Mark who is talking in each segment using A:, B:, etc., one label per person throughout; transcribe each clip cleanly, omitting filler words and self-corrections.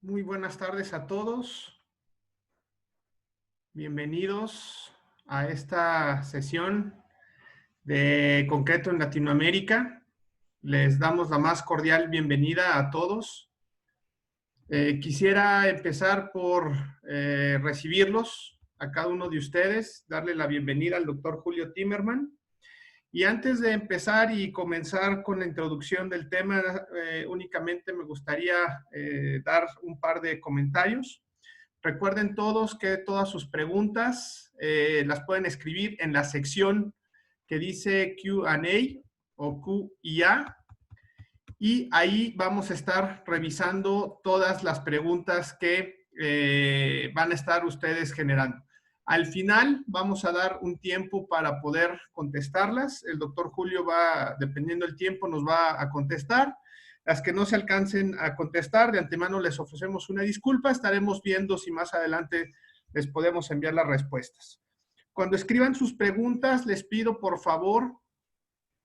A: Muy buenas tardes a todos. Bienvenidos a esta sesión de Concreto en Latinoamérica. Les damos la más cordial bienvenida a todos. Quisiera empezar por recibirlos a cada uno de ustedes, darle la bienvenida al doctor Julio Timmerman. Y antes de empezar y comenzar con la introducción del tema, únicamente me gustaría dar un par de comentarios. Recuerden todos que todas sus preguntas las pueden escribir en la sección que dice Q&A o Q&A, y ahí vamos a estar revisando todas las preguntas que van a estar ustedes generando. Al final vamos a dar un tiempo para poder contestarlas. El doctor Julio va, dependiendo del tiempo, nos va a contestar. Las que no se alcancen a contestar, de antemano les ofrecemos una disculpa. Estaremos viendo si más adelante les podemos enviar las respuestas. Cuando escriban sus preguntas, les pido por favor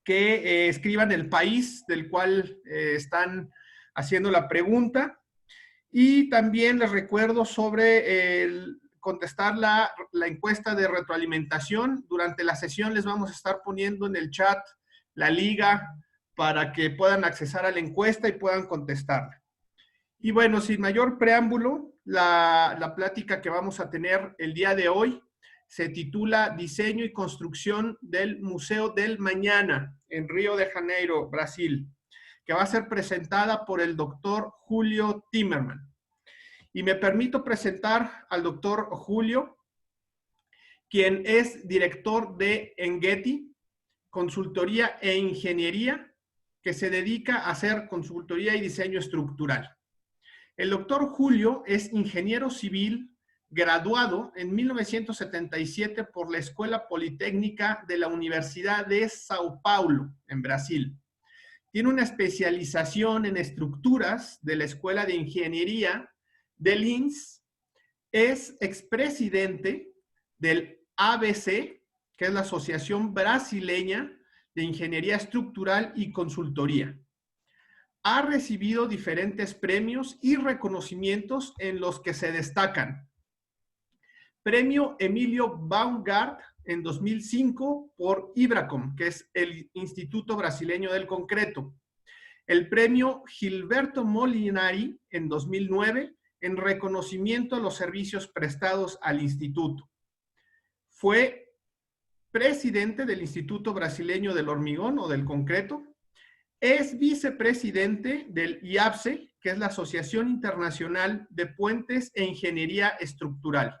A: que escriban el país del cual están haciendo la pregunta. Y también les recuerdo sobre contestar la encuesta de retroalimentación. Durante la sesión les vamos a estar poniendo en el chat la liga para que puedan accesar a la encuesta y puedan contestarla. Y bueno, sin mayor preámbulo, la plática que vamos a tener el día de hoy se titula Diseño y construcción del Museo del Mañana en Río de Janeiro, Brasil, que va a ser presentada por el doctor Julio Timmerman. Y me permito presentar al doctor Julio, quien es director de Engeti, consultoría e ingeniería, que se dedica a hacer consultoría y diseño estructural. El doctor Julio es ingeniero civil graduado en 1977 por la Escuela Politécnica de la Universidad de Sao Paulo, en Brasil. Tiene una especialización en estructuras de la Escuela de Ingeniería de Linz. Es expresidente del ABC, que es la Asociación Brasileña de Ingeniería Estructural y Consultoría. Ha recibido diferentes premios y reconocimientos en los que se destacan: Premio Emilio Baumgart en 2005 por Ibracom, que es el Instituto Brasileño del Concreto. El Premio Gilberto Molinari en 2009 en reconocimiento a los servicios prestados al instituto. Fue presidente del Instituto Brasileño del Hormigón o del Concreto. Es vicepresidente del IAPSE, que es la Asociación Internacional de Puentes e Ingeniería Estructural.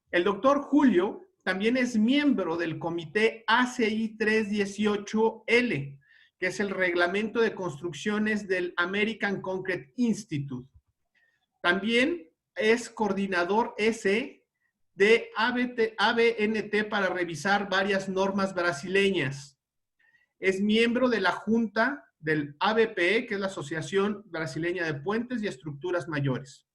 A: El doctor Julio también es miembro del comité ACI 318L, que es el reglamento de construcciones del American Concrete Institute. También es coordinador S de ABNT para revisar varias normas brasileñas. Es miembro de la Junta del ABPE, que es la Asociación Brasileña de Puentes y Estructuras Mayores.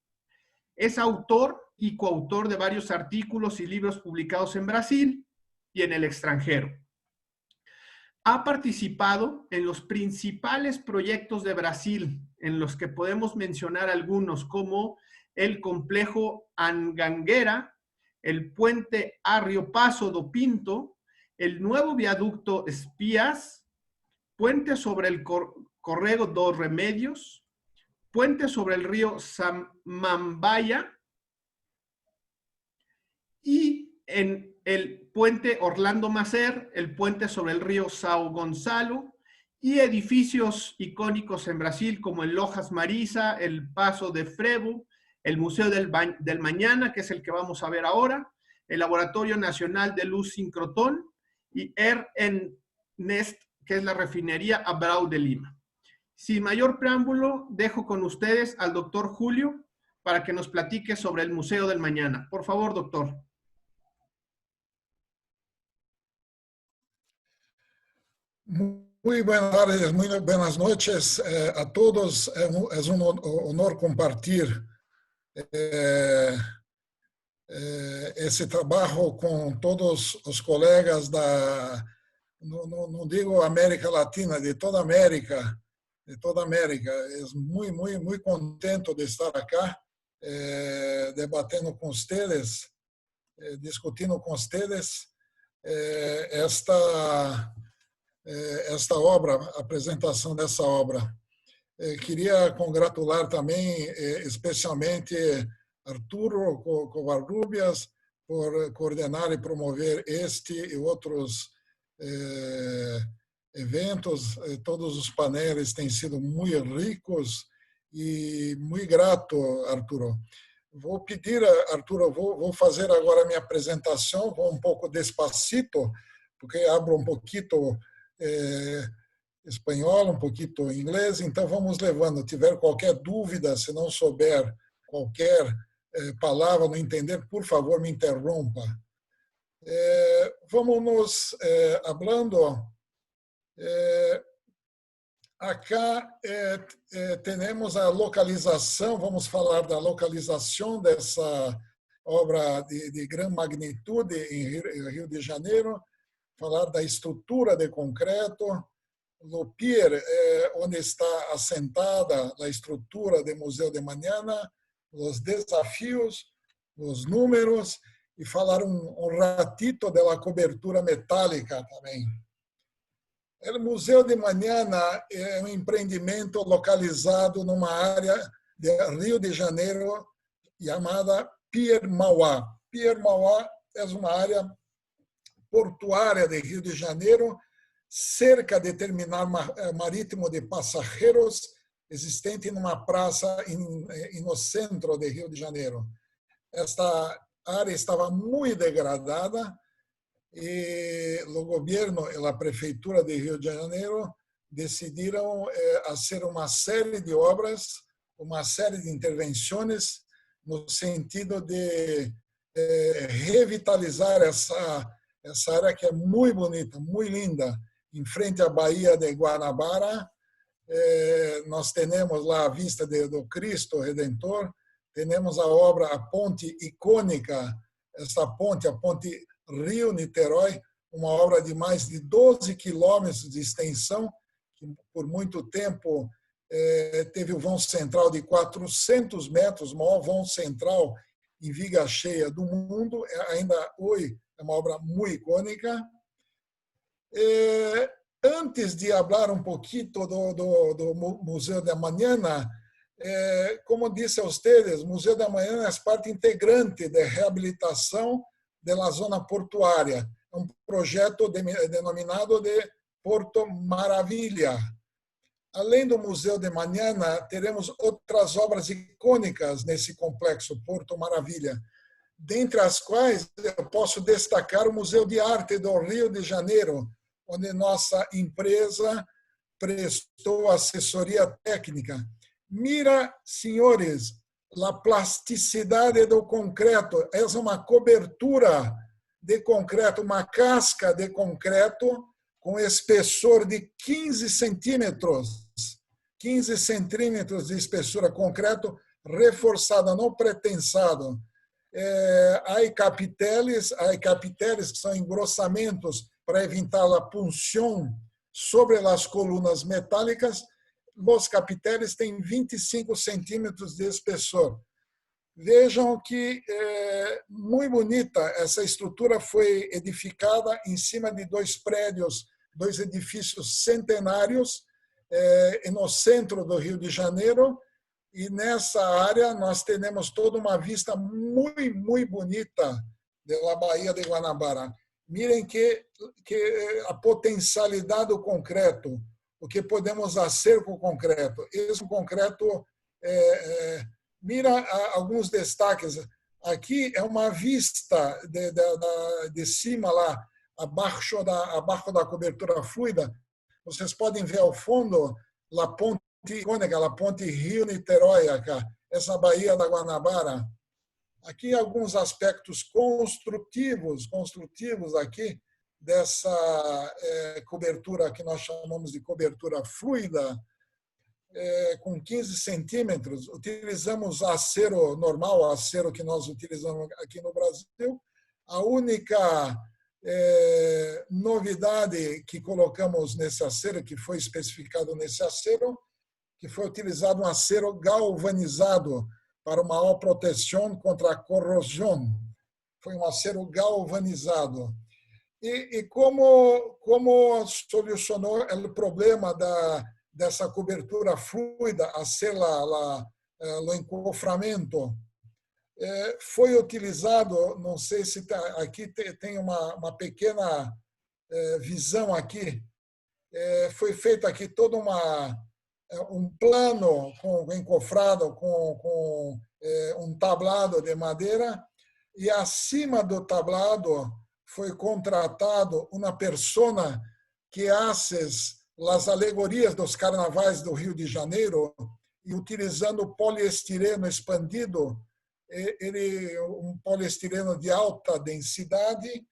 A: Es autor y coautor de varios artículos y libros publicados en Brasil y en el extranjero. Ha participado en los principales proyectos de Brasil, en los que podemos mencionar algunos como el complejo Anhanguera, el puente a Rio Paso do Pinto, el nuevo viaducto Espías, puente sobre el Corrego dos Remedios, puente sobre el río Samambaia y en el puente Orlando Macer, el puente sobre el río São Gonçalo, y edificios icónicos en Brasil como el Lojas Marisa, el Paso de Frevo, el Museo del Mañana, que es el que vamos a ver ahora, el Laboratorio Nacional de Luz Sincrotron y Nest, que es la refinería Abreu de Lima. Sin mayor preámbulo, dejo con ustedes al doctor Julio para que nos platique sobre el Museo del Mañana. Por favor, doctor.
B: Muy buenas tardes, muy buenas noches a todos. Es un honor compartir esse trabalho com todos os colegas da, não digo América Latina, de toda a América, de toda a América. É muito contento de estar aqui, debatendo com vocês, discutindo com vocês esta obra, a apresentação dessa obra. Queria congratular também, especialmente, Arturo Covarrubias por coordenar e promover este e outros eventos. Todos os painéis têm sido muito ricos e muito grato, Arturo. Vou pedir, Arturo, vou fazer agora a minha apresentação, vou um pouco despacito, porque abro um pouquinho espanhol, um pouquinho inglês, então vamos levando. Se tiver qualquer dúvida, se não souber qualquer palavra, não entender, por favor, me interrompa. Vamos nos falando. Acá temos a localização, vamos falar da localização dessa obra de grande magnitude em Rio de Janeiro, falar da estrutura de concreto, no pier, onde está assentada a estrutura do Museu de Manhã, os desafios, os números, e falar um ratito da cobertura metálica também. O Museu de Manhã é um empreendimento localizado numa área de Rio de Janeiro chamada Pier Mauá. Pier Mauá é uma área portuária de Rio de Janeiro, cerca de terminal marítimo de passageiros, existente numa praça no centro de Rio de Janeiro. Esta área estava muito degradada e o governo e a prefeitura de Rio de Janeiro decidiram fazer uma série de obras, uma série de intervenções no sentido de revitalizar essa área que é muito bonita, muito linda, em frente à Baía de Guanabara. Nós temos lá a vista do Cristo Redentor, temos a obra, a ponte icônica, essa ponte, a ponte Rio-Niterói, uma obra de mais de 12 quilômetros de extensão, que por muito tempo teve o vão central de 400 metros, o maior vão central em viga cheia do mundo, ainda hoje é uma obra muito icônica. Antes de falar um pouquinho do Museu da Manhã, como disse a vocês, o Museu da Manhã é parte integrante da reabilitação da zona portuária, um projeto denominado de Porto Maravilha. Além do Museu de Manhã, teremos outras obras icônicas nesse complexo Porto Maravilha, dentre as quais eu posso destacar o Museu de Arte do Rio de Janeiro, onde nossa empresa prestou assessoria técnica. Mira, senhores, a plasticidade do concreto. É uma cobertura de concreto, uma casca de concreto com espessor de 15 centímetros. 15 centímetros de espessura, concreto reforçado, não pretensado. Há capiteles, que são engrossamentos para evitar a punção sobre as colunas metálicas. Os capiteles têm 25 centímetros de espessor. Vejam que muito bonita essa estrutura, foi edificada em cima de dois prédios, dois edifícios centenários, no centro do Rio de Janeiro, e nessa área nós temos toda uma vista muito bonita da Baía de Guanabara. Mirem que a potencialidade do concreto, o que podemos fazer com o concreto. Esse concreto, mira alguns destaques. Aqui é uma vista de cima lá, abaixo da cobertura fluida. Vocês podem ver ao fundo a ponte icônica, a ponte Rio-Niterói, essa Baía da Guanabara. Aqui alguns aspectos construtivos aqui dessa cobertura que nós chamamos de cobertura fluida, com 15 centímetros. Utilizamos acero normal, acero que nós utilizamos aqui no Brasil. A única novidade que colocamos nesse acero, que foi especificado nesse acero, que foi utilizado um acero galvanizado para maior proteção contra a corrosão. Foi um acero galvanizado. E como solucionou o problema dessa cobertura fluida, hacer o encoframento? Foi utilizado, não sei se aqui tem uma pequena visão aqui, foi feito aqui todo um plano encofrado com um tablado de madeira, e acima do tablado foi contratado uma persona que hace as alegorias dos carnavais do Rio de Janeiro, e utilizando poliestireno expandido, um poliestireno de alta densidade.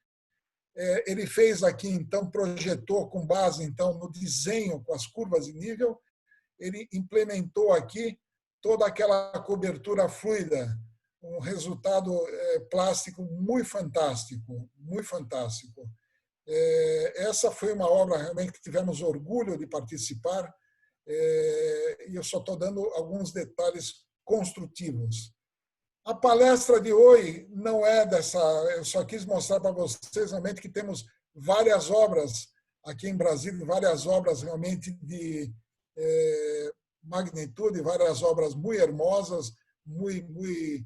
B: Ele fez aqui, então, projetou com base então no desenho, com as curvas de nível, ele implementou aqui toda aquela cobertura fluida, um resultado plástico muito fantástico, muito fantástico. Essa foi uma obra realmente que tivemos orgulho de participar, e eu só estou dando alguns detalhes construtivos. A palestra de hoje não é dessa, eu só quis mostrar para vocês realmente que temos várias obras aqui em Brasília, várias obras realmente de magnitude, várias obras muito hermosas, muito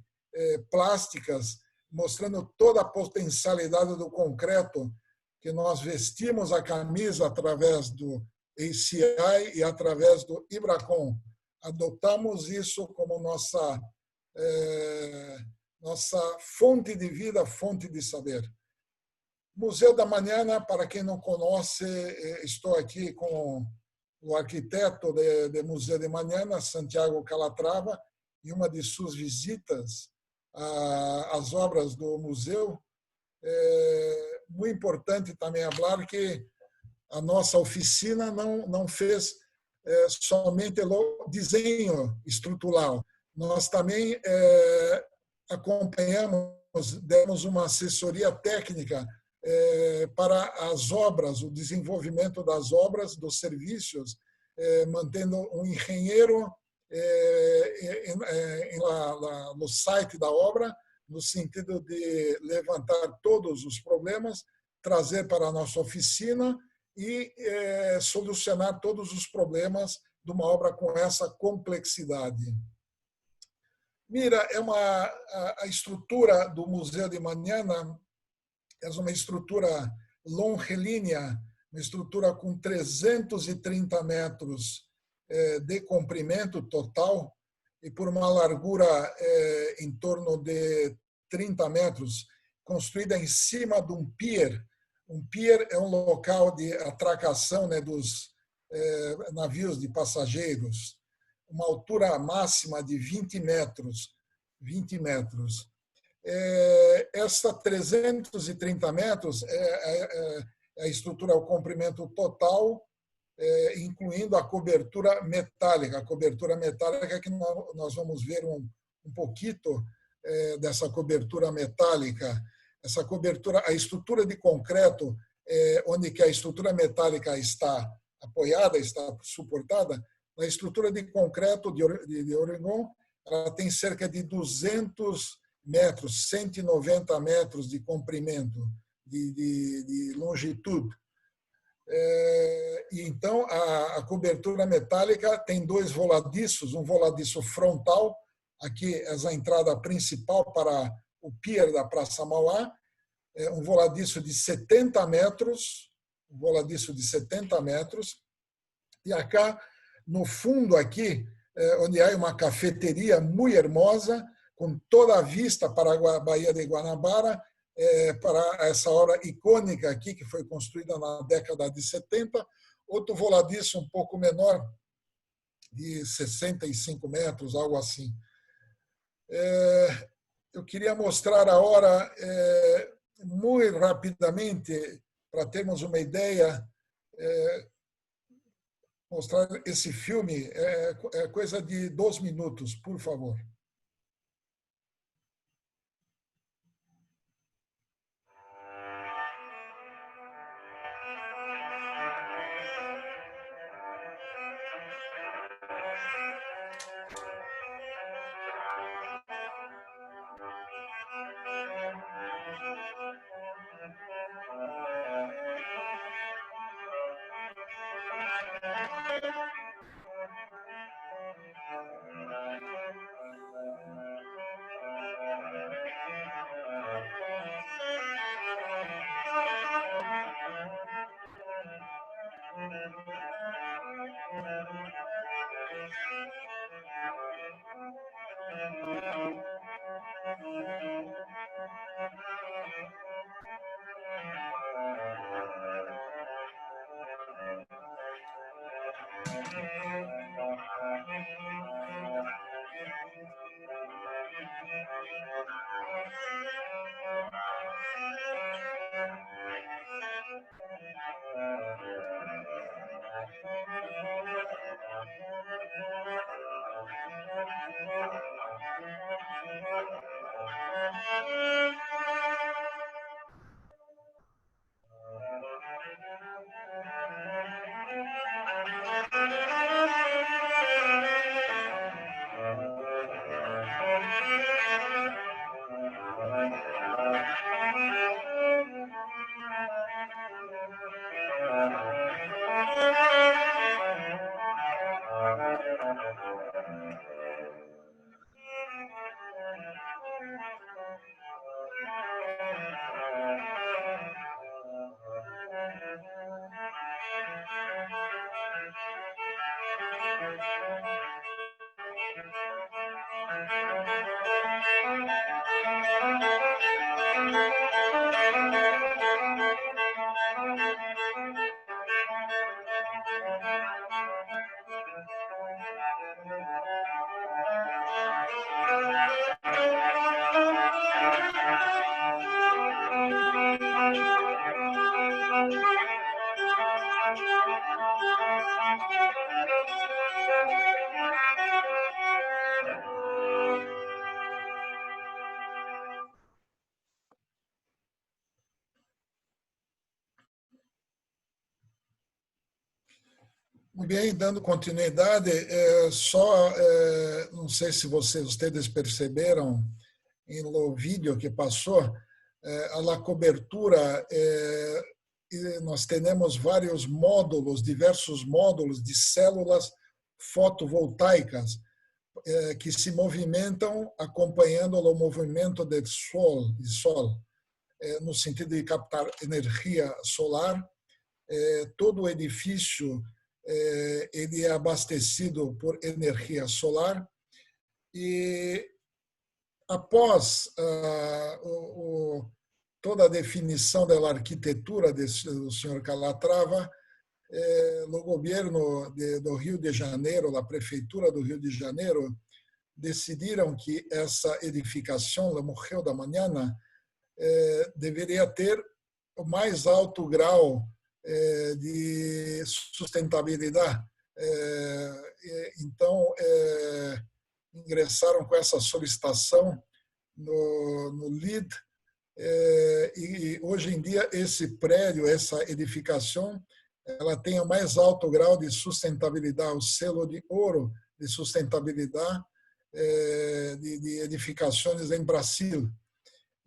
B: plásticas, mostrando toda a potencialidade do concreto, que nós vestimos a camisa através do ACI e através do Ibracon. Adotamos isso como nossa fonte de vida, fonte de saber. Museu da Manhã, para quem não conhece, estou aqui com o arquiteto do Museu da Manhã, Santiago Calatrava, e uma de suas visitas às obras do museu. Muito importante também falar que a nossa oficina não fez somente o desenho estrutural. Nós também acompanhamos, demos uma assessoria técnica para as obras, o desenvolvimento das obras, dos serviços, mantendo um engenheiro no site da obra, no sentido de levantar todos os problemas, trazer para a nossa oficina e solucionar todos os problemas de uma obra com essa complexidade. Mira, a estrutura do Museu de Manhã é uma estrutura longilínea, uma estrutura com 330 metros de comprimento total e por uma largura em torno de 30 metros, construída em cima de um pier. Um pier é um local de atracação dos navios de passageiros, uma altura máxima de 20 metros. 20 metros. Essa 330 metros é a estrutura, o comprimento total, incluindo a cobertura metálica. A cobertura metálica que nós vamos ver um pouquinho dessa cobertura metálica. Essa cobertura, a estrutura de concreto, onde que a estrutura metálica está apoiada, está suportada, a estrutura de concreto de Oregon, ela tem cerca de 200 metros, 190 metros de comprimento, de longitude. E então, a cobertura metálica tem dois voladiços, um voladiço frontal, aqui é a entrada principal para o pier da Praça Mauá, um voladiço de 70 metros, e acá, no fundo aqui, onde há uma cafeteria muito hermosa, com toda a vista para a Baía de Guanabara, para essa obra icônica aqui, que foi construída na década de 70, outro voladiço um pouco menor, de 65 metros, algo assim. Eu queria mostrar a hora muito rapidamente, para termos uma ideia, mostrar esse filme, é coisa de 2 minutos, por favor. Muito bem, dando continuidade, não sei se vocês perceberam no vídeo que passou, a cobertura, nós temos vários módulos, diversos módulos de células fotovoltaicas que se movimentam acompanhando o movimento do sol, no sentido de captar energia solar. Todo o edifício ele é abastecido por energia solar e após toda a definição da arquitetura do senhor Calatrava, o governo do Rio de Janeiro, a prefeitura do Rio de Janeiro, decidiram que essa edificação, o Museu da Manhã, deveria ter o mais alto grau de sustentabilidade. Então, ingressaram com essa solicitação no LEED, e hoje em dia esse prédio, essa edificação, ela tem o mais alto grau de sustentabilidade, o selo de ouro de sustentabilidade de edificações em Brasil.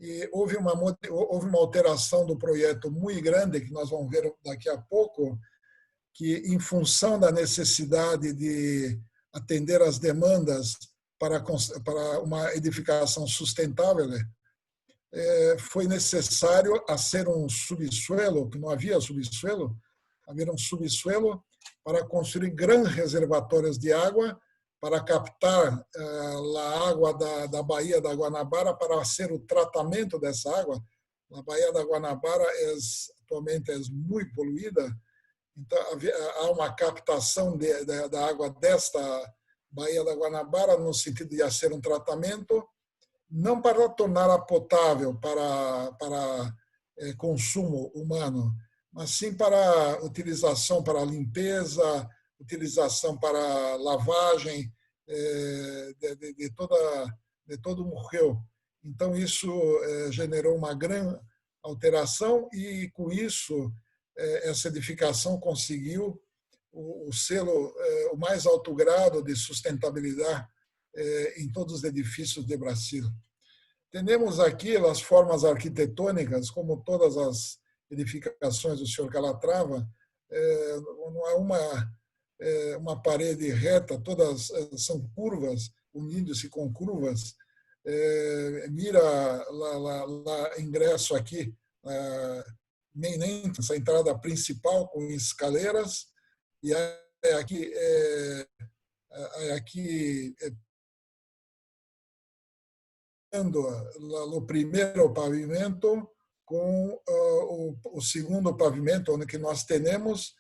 B: E houve uma alteração do projeto muito grande, que nós vamos ver daqui a pouco, que, em função da necessidade de atender às demandas para uma edificação sustentável, foi necessário fazer um subsuelo, que não havia subsuelo, havia um subsuelo para construir grandes reservatórios de água, para captar a água da Baía da Guanabara, para fazer o tratamento dessa água. A Baía da Guanabara atualmente é muito poluída, então há uma captação da água desta Baía da Guanabara no sentido de fazer um tratamento, não para torná-la potável para consumo humano, mas sim para utilização para limpeza, utilização para lavagem de todo o rio. Então, isso generou uma grande alteração e, com isso, essa edificação conseguiu o selo, o mais alto grau de sustentabilidade em todos os edifícios do Brasil. Temos aqui as formas arquitetônicas, como todas as edificações do senhor Calatrava, não é uma parede reta, todas são curvas, unindo-se com curvas. Mira lá ingresso aqui, essa entrada principal com escaleiras, e aqui o primeiro pavimento com o segundo pavimento, onde que nós temos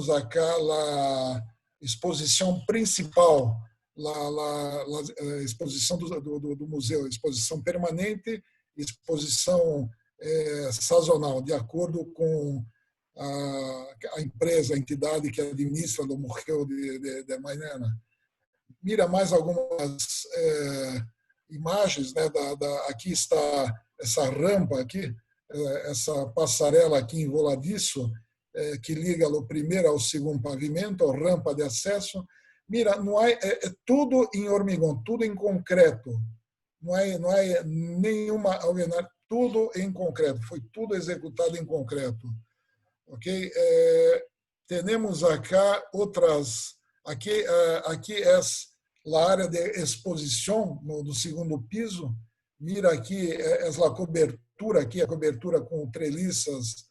B: acá a exposição principal, a exposição do museu, exposição permanente, exposição sazonal, de acordo com a empresa, a entidade que administra o Museu de Manhã. Mira mais algumas imagens, né? Aqui está essa rampa aqui, essa passarela aqui em voladiço, que liga o primeiro ao segundo pavimento, a rampa de acesso. Mira, não é tudo em hormigão, tudo em concreto. Não é nenhuma alvenaria, tudo em concreto, foi tudo executado em concreto. Ok? Temos acá outras, aqui é a área de exposição no segundo piso. Mira aqui é a cobertura, aqui a cobertura com treliças,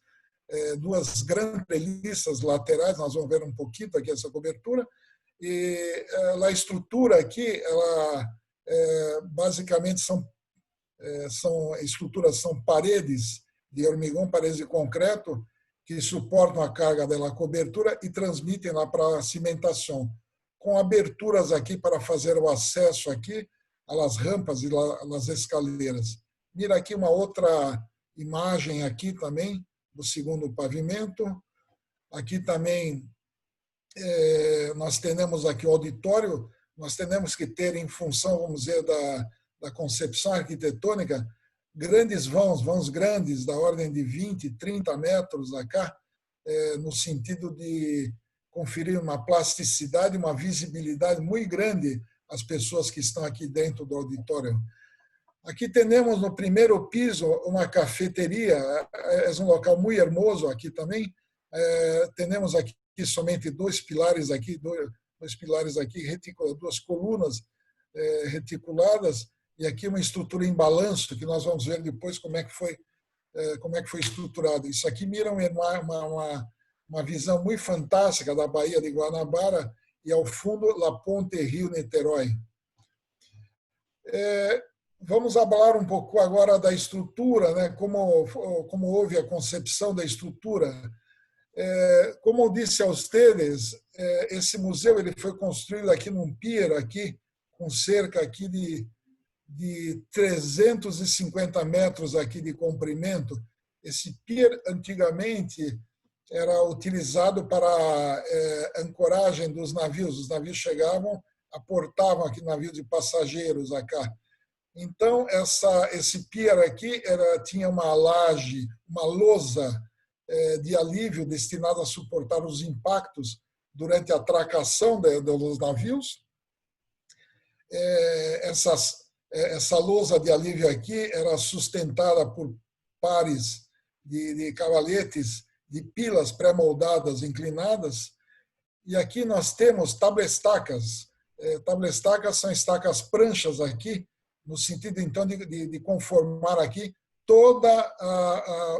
B: duas grandes treliças laterais, nós vamos ver um pouquinho aqui essa cobertura. E a estrutura aqui, ela basicamente são estruturas, são paredes de hormigão, paredes de concreto, que suportam a carga da cobertura e transmitem lá para a cimentação, com aberturas aqui para fazer o acesso aqui às rampas e às escaleiras. Mira aqui uma outra imagem aqui também do segundo pavimento. Aqui também nós temos aqui o auditório. Nós temos que ter, em função, vamos dizer, da concepção arquitetônica, grandes vãos grandes, da ordem de 20, 30 metros acá, no sentido de conferir uma plasticidade, uma visibilidade muito grande às pessoas que estão aqui dentro do auditório. Aqui temos no primeiro piso uma cafeteria, é um local muito hermoso aqui também. Temos aqui somente dois pilares aqui, duas colunas reticuladas, e aqui uma estrutura em balanço, que nós vamos ver depois como é que foi estruturado. Isso aqui mira uma visão muito fantástica da Baía de Guanabara e, ao fundo, La Ponte Rio-Niterói. Vamos falar um pouco agora da estrutura, né? Como houve a concepção da estrutura. Como eu disse a vocês, esse museu ele foi construído aqui num pier, aqui, com cerca aqui de 350 metros aqui de comprimento. Esse pier, antigamente, era utilizado para ancoragem dos navios. Os navios chegavam, aportavam aqui navios de passageiros acá. Então, esse pier aqui tinha uma laje, uma lousa de alívio destinada a suportar os impactos durante a atracação dos navios. Essa lousa de alívio aqui era sustentada por pares de cavaletes de pilas pré-moldadas inclinadas. E aqui nós temos tabla-estacas. Tabla-estacas são estacas pranchas aqui, no sentido, então, de conformar aqui todo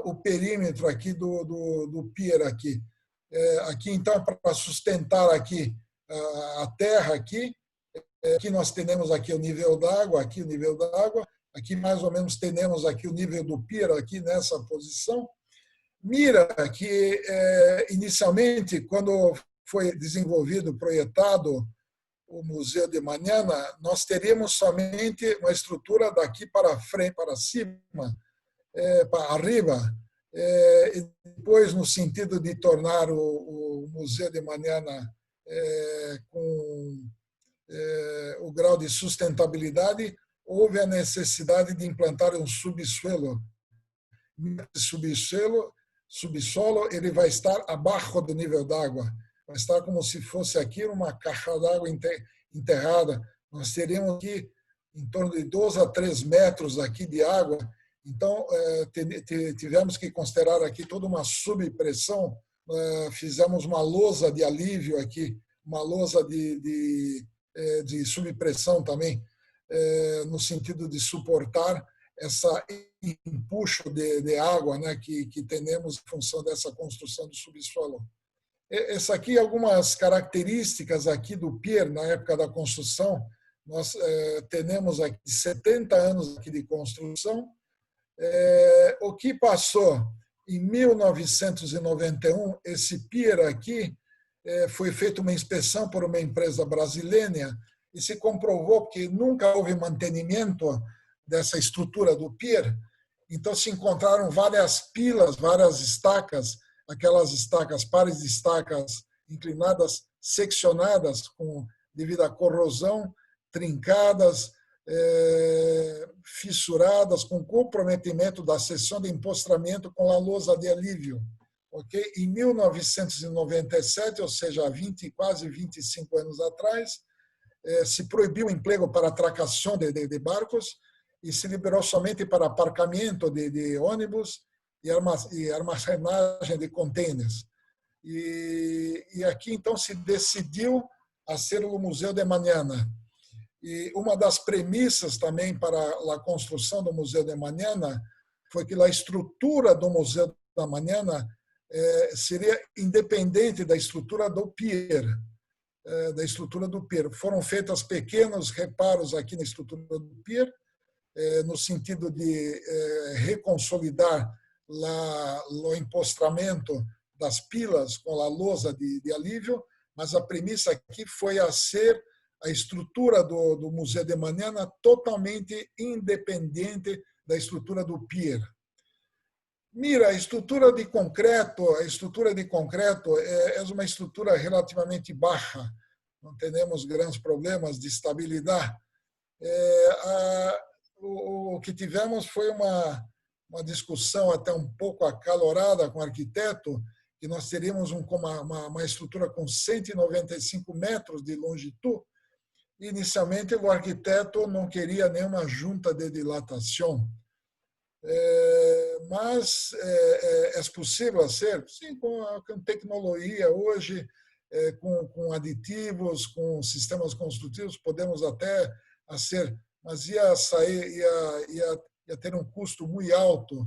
B: o perímetro aqui do pier aqui. Aqui, então, para sustentar aqui a terra aqui. Aqui nós temos aqui o nível d'água, aqui mais ou menos temos aqui o nível do pier, aqui nessa posição. Mira que, inicialmente, quando foi desenvolvido, projetado o Museu de Manana, nós teríamos somente uma estrutura daqui para frente, para cima, para arriba, e depois, no sentido de tornar o Museu de Manana com o grau de sustentabilidade, houve a necessidade de implantar um subsolo. Subsolo, ele vai estar abaixo do nível d'água, vai estar como se fosse aqui uma caixa d'água enterrada. Nós teríamos aqui em torno de 2 a 3 metros aqui de água. Então, tivemos que considerar aqui toda uma subpressão. Fizemos uma lousa de alívio aqui, uma lousa de subpressão também, no sentido de suportar essa empuxo de água, né, que temos em função dessa construção do subsolo. Essa aqui, algumas características aqui do pier na época da construção. Nós temos aqui 70 anos aqui de construção. O que passou em 1991, esse pier aqui foi feita uma inspeção por uma empresa brasileira e se comprovou que nunca houve mantenimento dessa estrutura do pier. Então, se encontraram várias pilas, várias estacas, aquelas estacas, pares de estacas inclinadas, seccionadas devido à corrosão, trincadas, fissuradas, com comprometimento da seção de empostramento com a lousa de alívio. Okay? Em 1997, ou seja, quase 25 anos atrás, se proibiu o emprego para atracação de barcos e se liberou somente para aparcamento de ônibus e armazenagem de contêineres. E aqui, então, se decidiu a ser o Museu de Mañana. E uma das premissas também para a construção do Museu de Mañana foi que a estrutura do Museu da Mañana seria independente da estrutura do pier, Foram feitos pequenos reparos aqui na estrutura do pier, no sentido de reconsolidar o empostramento das pilas com a lousa de alívio, mas a premissa aqui foi a ser a estrutura do Museu de Mañana totalmente independente da estrutura do pier. Mira, a estrutura de concreto é uma estrutura relativamente baixa, não temos grandes problemas de estabilidade. O que tivemos foi uma discussão até um pouco acalorada com o arquiteto, que nós teríamos uma estrutura com 195 metros de longitude. Inicialmente, o arquiteto não queria nenhuma junta de dilatação, mas é possível ser, sim, com tecnologia hoje, com aditivos, com sistemas construtivos, podemos até fazer, mas ia ter um custo muito alto.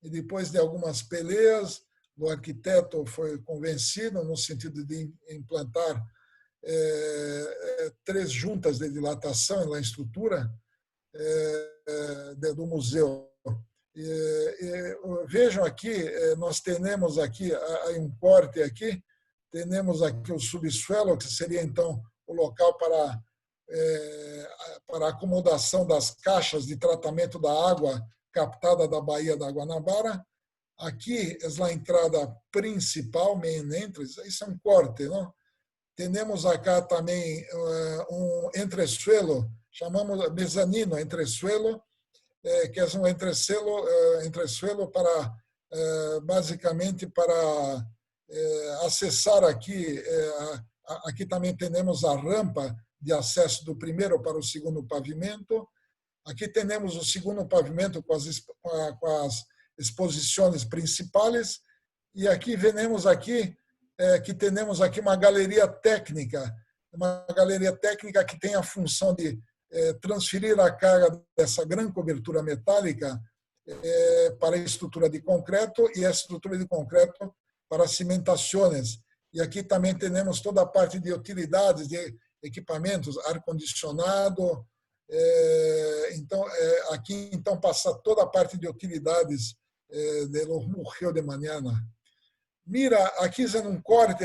B: E depois de algumas peleas, o arquiteto foi convencido no sentido de implantar 3 juntas de dilatação na estrutura do museu. Vejam aqui, nós temos aqui um corte aqui, temos aqui o subsuelo, que seria então o local para a acomodação das caixas de tratamento da água captada da Baía da Guanabara. Aqui é a entrada principal, main entrance, isso é um corte, não? Temos acá também um entresuelo, chamamos mezanino entresuelo, que é um entresuelo para, basicamente, para acessar aqui. Aqui também temos a rampa de acesso do primeiro para o segundo pavimento. Aqui temos o segundo pavimento com as exposições principais. E aqui vemos que temos aqui uma galeria técnica que tem a função de transferir a carga dessa grande cobertura metálica para a estrutura de concreto e a estrutura de concreto para cimentações. E aqui também temos toda a parte de utilidades, de equipamentos, ar-condicionado. Então, aqui então passa toda a parte de utilidades do Museu de Mañana. Mira, aqui é um corte,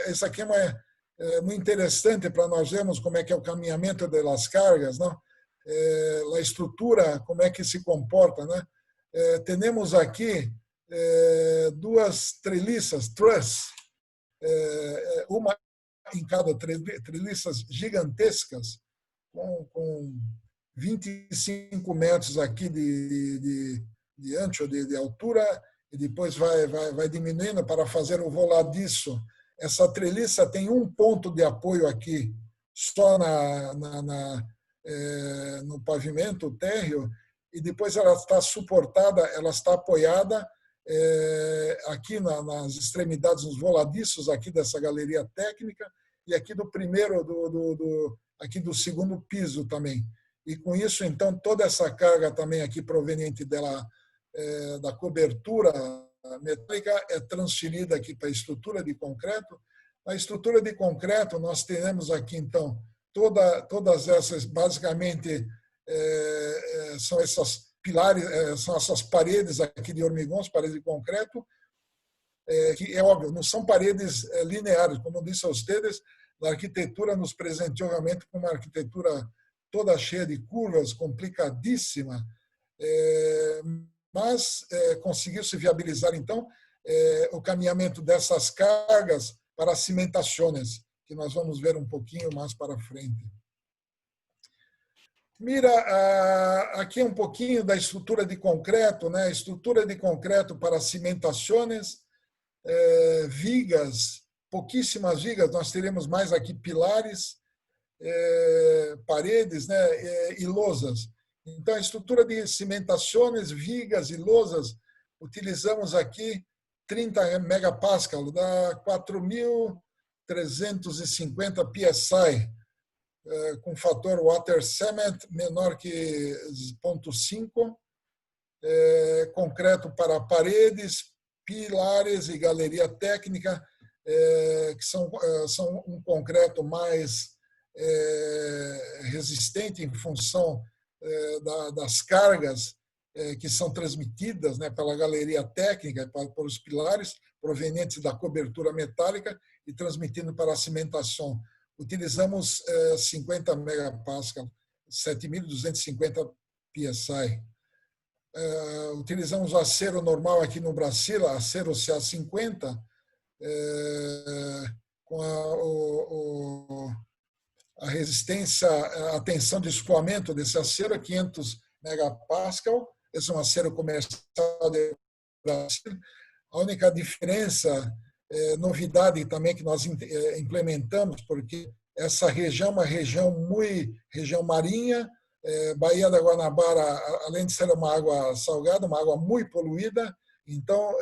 B: isso aqui é muito interessante para nós vermos como é que é o caminhamento das cargas, não? A estrutura, como é que se comporta, né? Temos aqui 2 treliças, truss, uma em cada treliças gigantescas, com 25 metros aqui de ancho, de altura, e depois vai diminuindo para fazer o voladiço. Essa treliça tem um ponto de apoio aqui, só no pavimento, o térreo, e depois ela está suportada, ela está apoiada aqui nas extremidades, nos voladiços aqui dessa galeria técnica, e aqui do primeiro, aqui do segundo piso também. E com isso, então, toda essa carga também aqui proveniente da cobertura metálica é transferida aqui para a estrutura de concreto. A estrutura de concreto, nós temos aqui, então, todas essas, basicamente, são essas pilares, são essas paredes aqui de hormigões, paredes de concreto, que é óbvio, não são paredes lineares, como disse a vocês, a arquitetura nos presenteou realmente com uma arquitetura toda cheia de curvas, complicadíssima, mas conseguiu se viabilizar, então, o caminhamento dessas cargas para as cimentações, que nós vamos ver um pouquinho mais para frente. Mira, aqui um pouquinho da estrutura de concreto, né? Estrutura de concreto para cimentações, vigas, pouquíssimas vigas, nós teremos mais aqui pilares, paredes, né? E lousas. Então, a estrutura de cimentações, vigas e lousas, utilizamos aqui 30 megapascal, dá 4.350 psi, com fator water cement menor que 0,5, concreto para paredes, pilares e galeria técnica, que são um concreto mais resistente em função das cargas que são transmitidas, né, pela galeria técnica, por os pilares provenientes da cobertura metálica e transmitindo para a cimentação. Utilizamos 50 megapascal, 7.250 psi. Utilizamos o acero normal aqui no Brasil, acero CA50, com a resistência, a tensão de escoamento desse acero é 500 megapascal. Esse é um acero comercial do Brasil. A única diferença, novidade também que nós implementamos, porque essa região é uma região marinha, Baía da Guanabara, além de ser uma água salgada, uma água muito poluída, então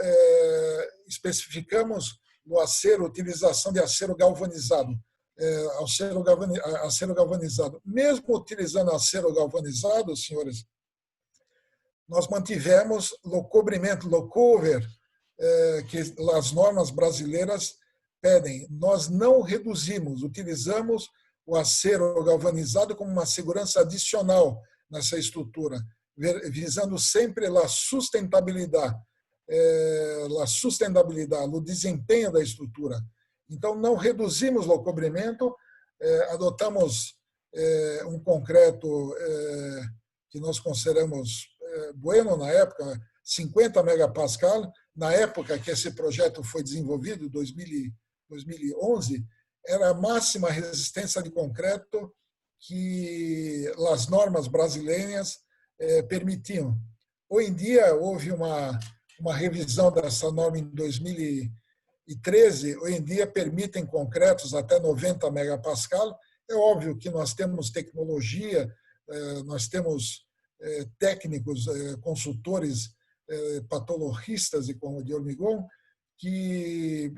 B: especificamos no acero, utilização de acero galvanizado. Acero galvanizado. Mesmo utilizando acero galvanizado, senhores, nós mantivemos o cobrimento, o cover, que as normas brasileiras pedem. Nós não reduzimos, utilizamos o acero galvanizado como uma segurança adicional nessa estrutura, visando sempre a sustentabilidade, o desempenho da estrutura. Então, não reduzimos o cobrimento, adotamos um concreto que nós consideramos bueno na época, 50 megapascal. Na época que esse projeto foi desenvolvido, 2011, era a máxima resistência de concreto que as normas brasileiras permitiam. Hoje em dia, houve uma revisão dessa norma em 2013, hoje em dia permitem concretos até 90 megapascal. É óbvio que nós temos tecnologia, nós temos técnicos, consultores, patologistas de hormigão, que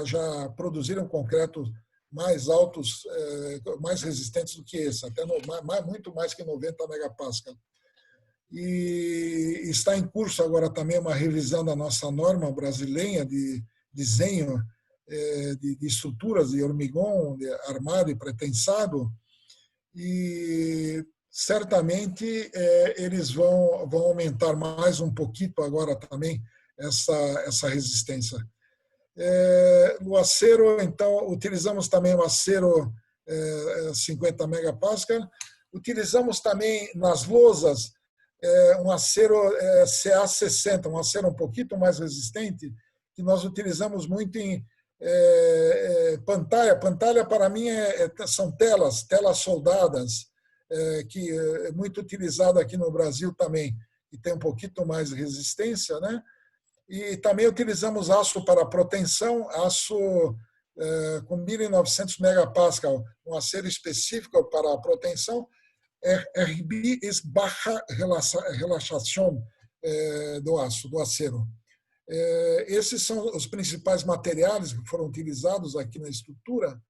B: já produziram concretos mais altos, mais resistentes do que esse, até muito mais que 90 megapascal. E está em curso agora também uma revisão da nossa norma brasileira de desenho de estruturas de hormigão, de armado e pretensado, e certamente eles vão aumentar mais um pouquinho agora também essa resistência. No acero, então, utilizamos também o acero 50 megapascal, utilizamos também nas lousas um acero CA60, um acero um pouquinho mais resistente, que nós utilizamos muito em pantalha. Pantalha, para mim, são telas soldadas, que é muito utilizada aqui no Brasil também, e tem um pouquinho mais de resistência, né? E também utilizamos aço para proteção, aço com 1.900 megapascal, um acero específico para a proteção, RB é baixa relaxação do acero. Esses são os principais materiais que foram utilizados aqui na estrutura.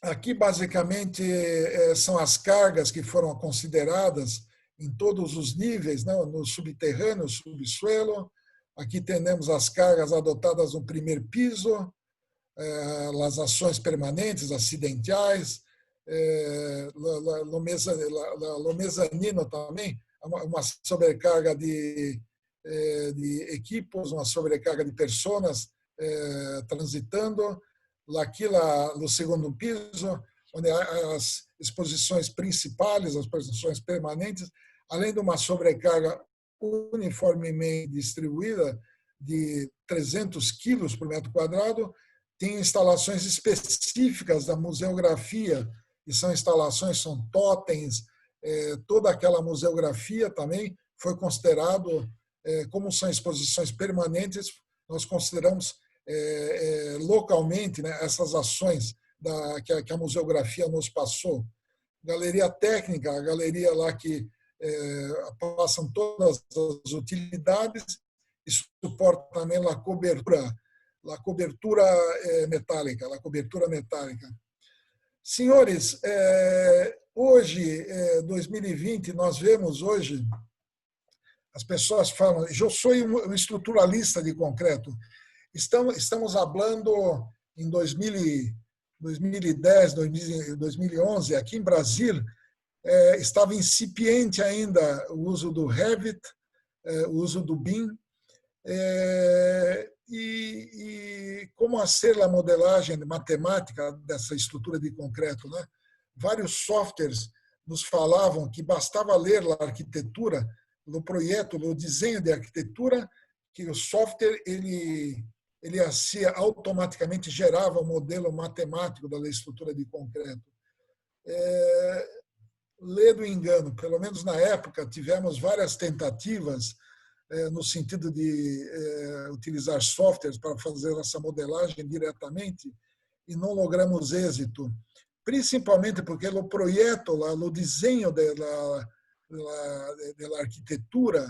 B: Aqui, basicamente, são as cargas que foram consideradas em todos os níveis, né? No subterrâneo, subsuelo. Aqui temos as cargas adotadas no primeiro piso, as ações permanentes, acidentais, no mezanino também, uma sobrecarga de equipos, uma sobrecarga de pessoas transitando. Aqui no segundo piso, onde as exposições principais, as exposições permanentes, além de uma sobrecarga uniformemente distribuída de 300 quilos por metro quadrado, tem instalações específicas da museografia, que são instalações, são totens, toda aquela museografia também foi considerado, como são exposições permanentes, nós consideramos localmente, né, essas ações que a museografia nos passou. galeria técnica, a galeria lá que passam todas as utilidades e suporta também a cobertura metálica, a cobertura metálica. Senhores, hoje, 2020, nós vemos hoje, as pessoas falam, eu sou um estruturalista de concreto. Estamos falando em 2010, 2011, aqui em Brasília, estava incipiente ainda o uso do Revit, o uso do BIM, e como ser a modelagem matemática dessa estrutura de concreto, né? Vários softwares nos falavam que bastava ler a arquitetura, no projeto, no desenho de arquitetura, que o software ele automaticamente gerava o modelo matemático da estrutura de concreto. Lê do engano, pelo menos na época, tivemos várias tentativas no sentido de utilizar softwares para fazer essa modelagem diretamente e não logramos êxito, principalmente porque o projeto, o desenho da arquitetura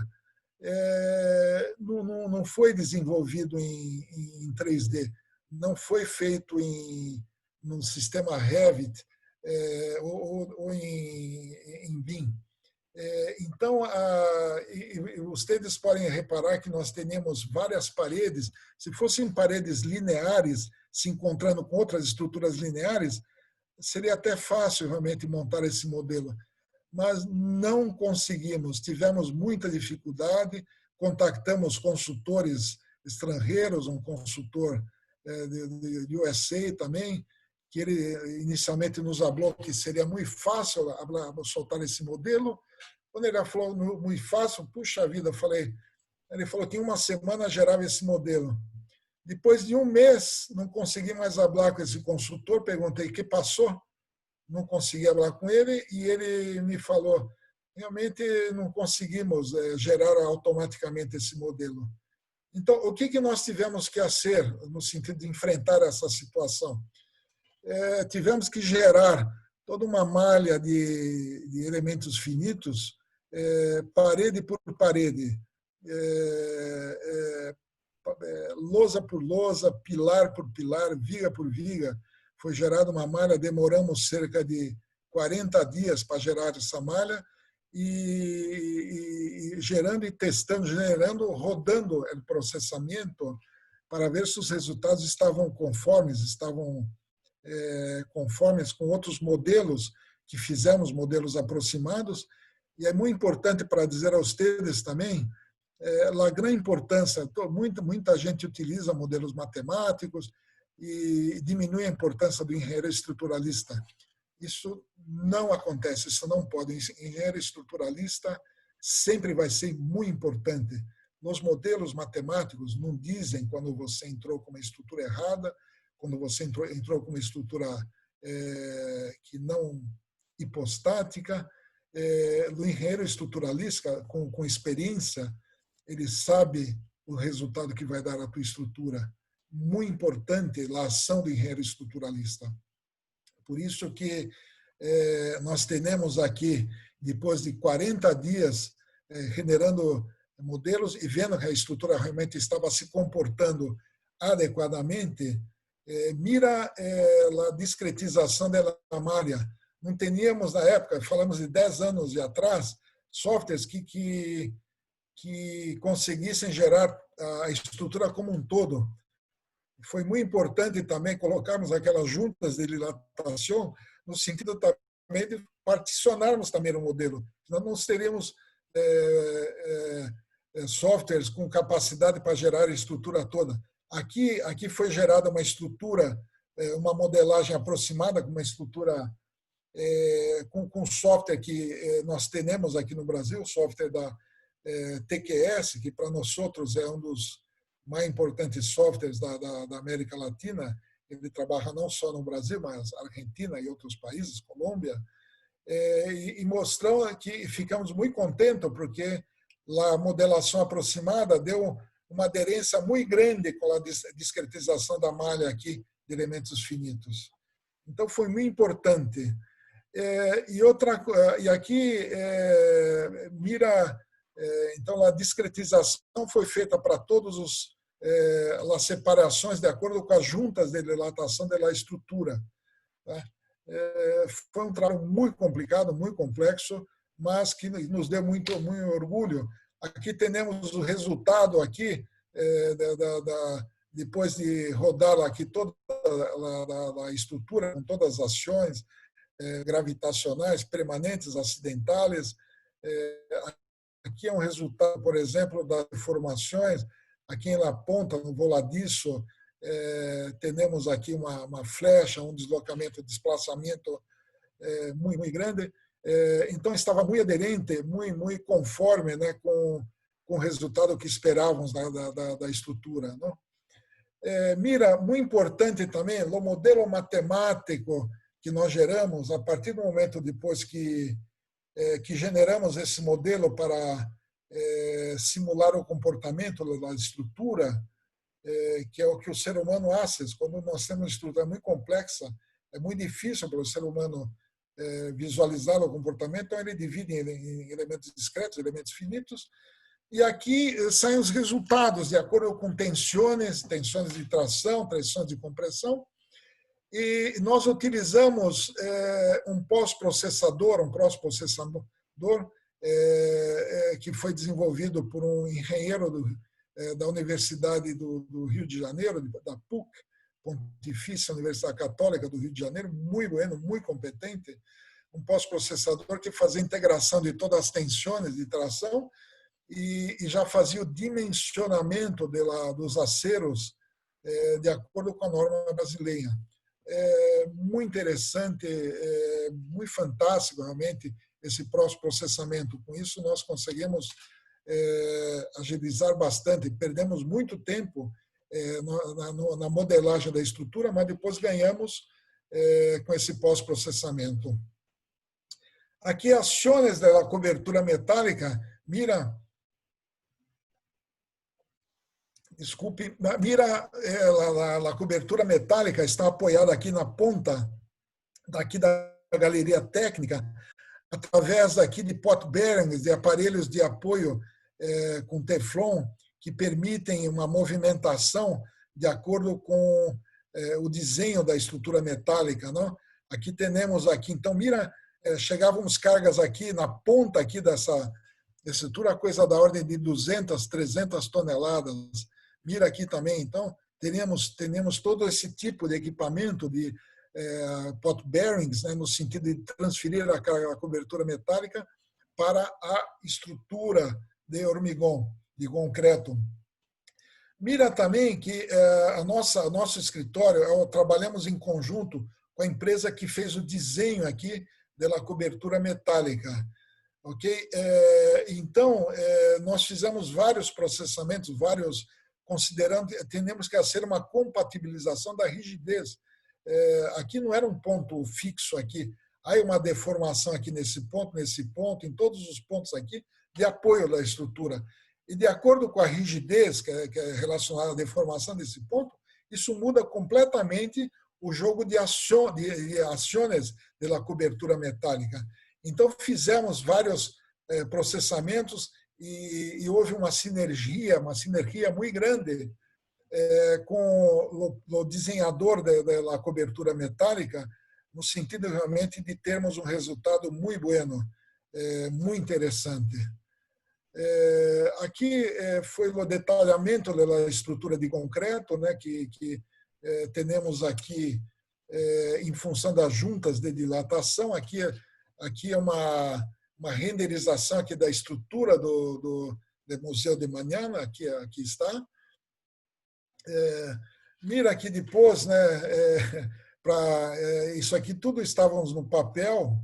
B: não foi desenvolvido em 3D, não foi feito num sistema Revit ou em BIM. Então, vocês podem reparar que nós temos várias paredes. Se fossem paredes lineares, se encontrando com outras estruturas lineares, seria até fácil realmente montar esse modelo. Mas não conseguimos, tivemos muita dificuldade, contactamos consultores estrangeiros, um consultor de USA também, que ele inicialmente nos falou que seria muito fácil soltar esse modelo. Quando ele falou muito fácil, puxa vida, ele falou que em uma semana gerava esse modelo. Depois de um mês, não consegui mais falar com esse consultor, perguntei o que passou, não consegui falar com ele, e ele me falou, realmente não conseguimos gerar automaticamente esse modelo. Então, o que nós tivemos que fazer no sentido de enfrentar essa situação? Tivemos que gerar toda uma malha de elementos finitos, parede por parede, lousa por lousa, pilar por pilar, viga por viga. Foi gerada uma malha, demoramos cerca de 40 dias para gerar essa malha, e gerando e testando, rodando o processamento para ver se os resultados estavam conformes com outros modelos que fizemos, modelos aproximados. E é muito importante para dizer a vocês também a grande importância, muita gente utiliza modelos matemáticos e diminui a importância do engenheiro estruturalista. Isso não acontece, isso não pode. O engenheiro estruturalista sempre vai ser muito importante. Nos modelos matemáticos não dizem quando você entrou com uma estrutura errada, quando você entrou com uma estrutura que não hipostática. O engenheiro estruturalista, com experiência, ele sabe o resultado que vai dar a tua estrutura. Muito importante a ação do engenheiro estruturalista. Por isso que nós temos aqui, depois de 40 dias, generando modelos e vendo que a estrutura realmente estava se comportando adequadamente, mira a discretização da malha. Não teníamos, na época, falamos de 10 anos atrás, softwares que conseguissem gerar a estrutura como um todo. Foi muito importante também colocarmos aquelas juntas de dilatação no sentido também de particionarmos também o modelo. Nós não teríamos softwares com capacidade para gerar a estrutura toda. Aqui foi gerada uma estrutura, uma modelagem aproximada com uma estrutura com software que nós temos aqui no Brasil, o software da TQS, que para nós outros é um dos mais importantes softwares da América Latina. Ele trabalha não só no Brasil, mas Argentina e outros países, Colômbia, e mostrou que ficamos muito contentes porque a modelação aproximada deu uma aderência muito grande com a discretização da malha aqui de elementos finitos. Então, foi muito importante. E aqui mira, então a discretização foi feita para todos as separações de acordo com as juntas de dilatação da estrutura. Tá? Foi um trabalho muito complicado, muito complexo, mas que nos deu muito orgulho. Aqui temos o resultado aqui depois de rodar aqui toda a estrutura com todas as ações gravitacionais permanentes, acidentais. Aqui é um resultado, por exemplo, das deformações. Aqui na ponta, no voladiço, temos aqui uma flecha, um deslocamento, desplaçamento muito, muito grande. Então, estava muito aderente, muito conforme, né, com o resultado que esperávamos da estrutura. Não? Mira, muito importante também, o modelo matemático que nós geramos, a partir do momento depois que generamos esse modelo para simular o comportamento da estrutura, que é o que o ser humano faz. Quando nós temos uma estrutura muito complexa, é muito difícil para o ser humano visualizar o comportamento, então ele divide em elementos discretos, elementos finitos, e aqui saem os resultados de acordo com tensões de tração, tensões de compressão, e nós utilizamos um pós-processador que foi desenvolvido por um engenheiro da Universidade do Rio de Janeiro, da PUC, Pontifícia Universidade Católica do Rio de Janeiro, muito bueno, muito competente, um pós-processador que fazia integração de todas as tensões de tração e já fazia o dimensionamento dos aceros de acordo com a norma brasileira. Muito interessante, muito fantástico realmente esse pós-processamento. Com isso nós conseguimos agilizar bastante, perdemos muito tempo na modelagem da estrutura, mas depois ganhamos com esse pós-processamento. Aqui as ações da cobertura metálica, mira a cobertura metálica está apoiada aqui na ponta daqui da galeria técnica, através daqui de pot bearings, de aparelhos de apoio com teflon, que permitem uma movimentação de acordo com o desenho da estrutura metálica. Não? Aqui temos, então, mira, chegávamos cargas aqui na ponta aqui dessa estrutura, coisa da ordem de 200, 300 toneladas. Mira aqui também, então, teríamos todo esse tipo de equipamento de pot bearings, né, no sentido de transferir a cobertura metálica para a estrutura de hormigão, de concreto. Mira também que nosso escritório, trabalhamos em conjunto com a empresa que fez o desenho aqui da cobertura metálica. Okay? Então, nós fizemos vários processamentos, considerando que temos que fazer uma compatibilização da rigidez. Aqui não era um ponto fixo aqui, há uma deformação aqui nesse ponto, em todos os pontos aqui de apoio da estrutura. E de acordo com a rigidez que é relacionada à deformação desse ponto, isso muda completamente o jogo de ações da cobertura metálica. Então, fizemos vários processamentos e houve uma sinergia muito grande com o desenhador da cobertura metálica, no sentido realmente de termos um resultado muito bueno, muito interessante. Aqui foi o detalhamento da estrutura de concreto, né, que temos aqui em função das juntas de dilatação. Aqui é uma renderização aqui da estrutura do Museu de Manhã, aqui está. Mira aqui depois, né, isso aqui tudo estávamos no papel,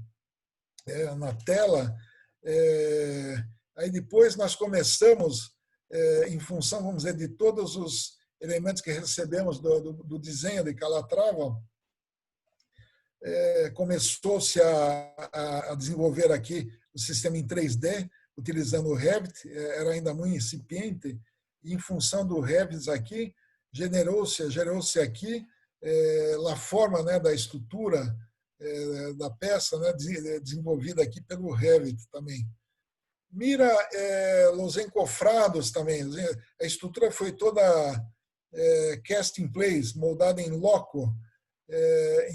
B: na tela. Aí depois nós começamos, em função, vamos dizer, de todos os elementos que recebemos do desenho de Calatrava, começou-se a desenvolver aqui o sistema em 3D, utilizando o Revit, era ainda muito incipiente, e em função do Revit aqui, gerou-se aqui a forma, né, da estrutura da peça, né, desenvolvida aqui pelo Revit também. Mira os encofrados também. A estrutura foi toda cast in place, moldada em loco.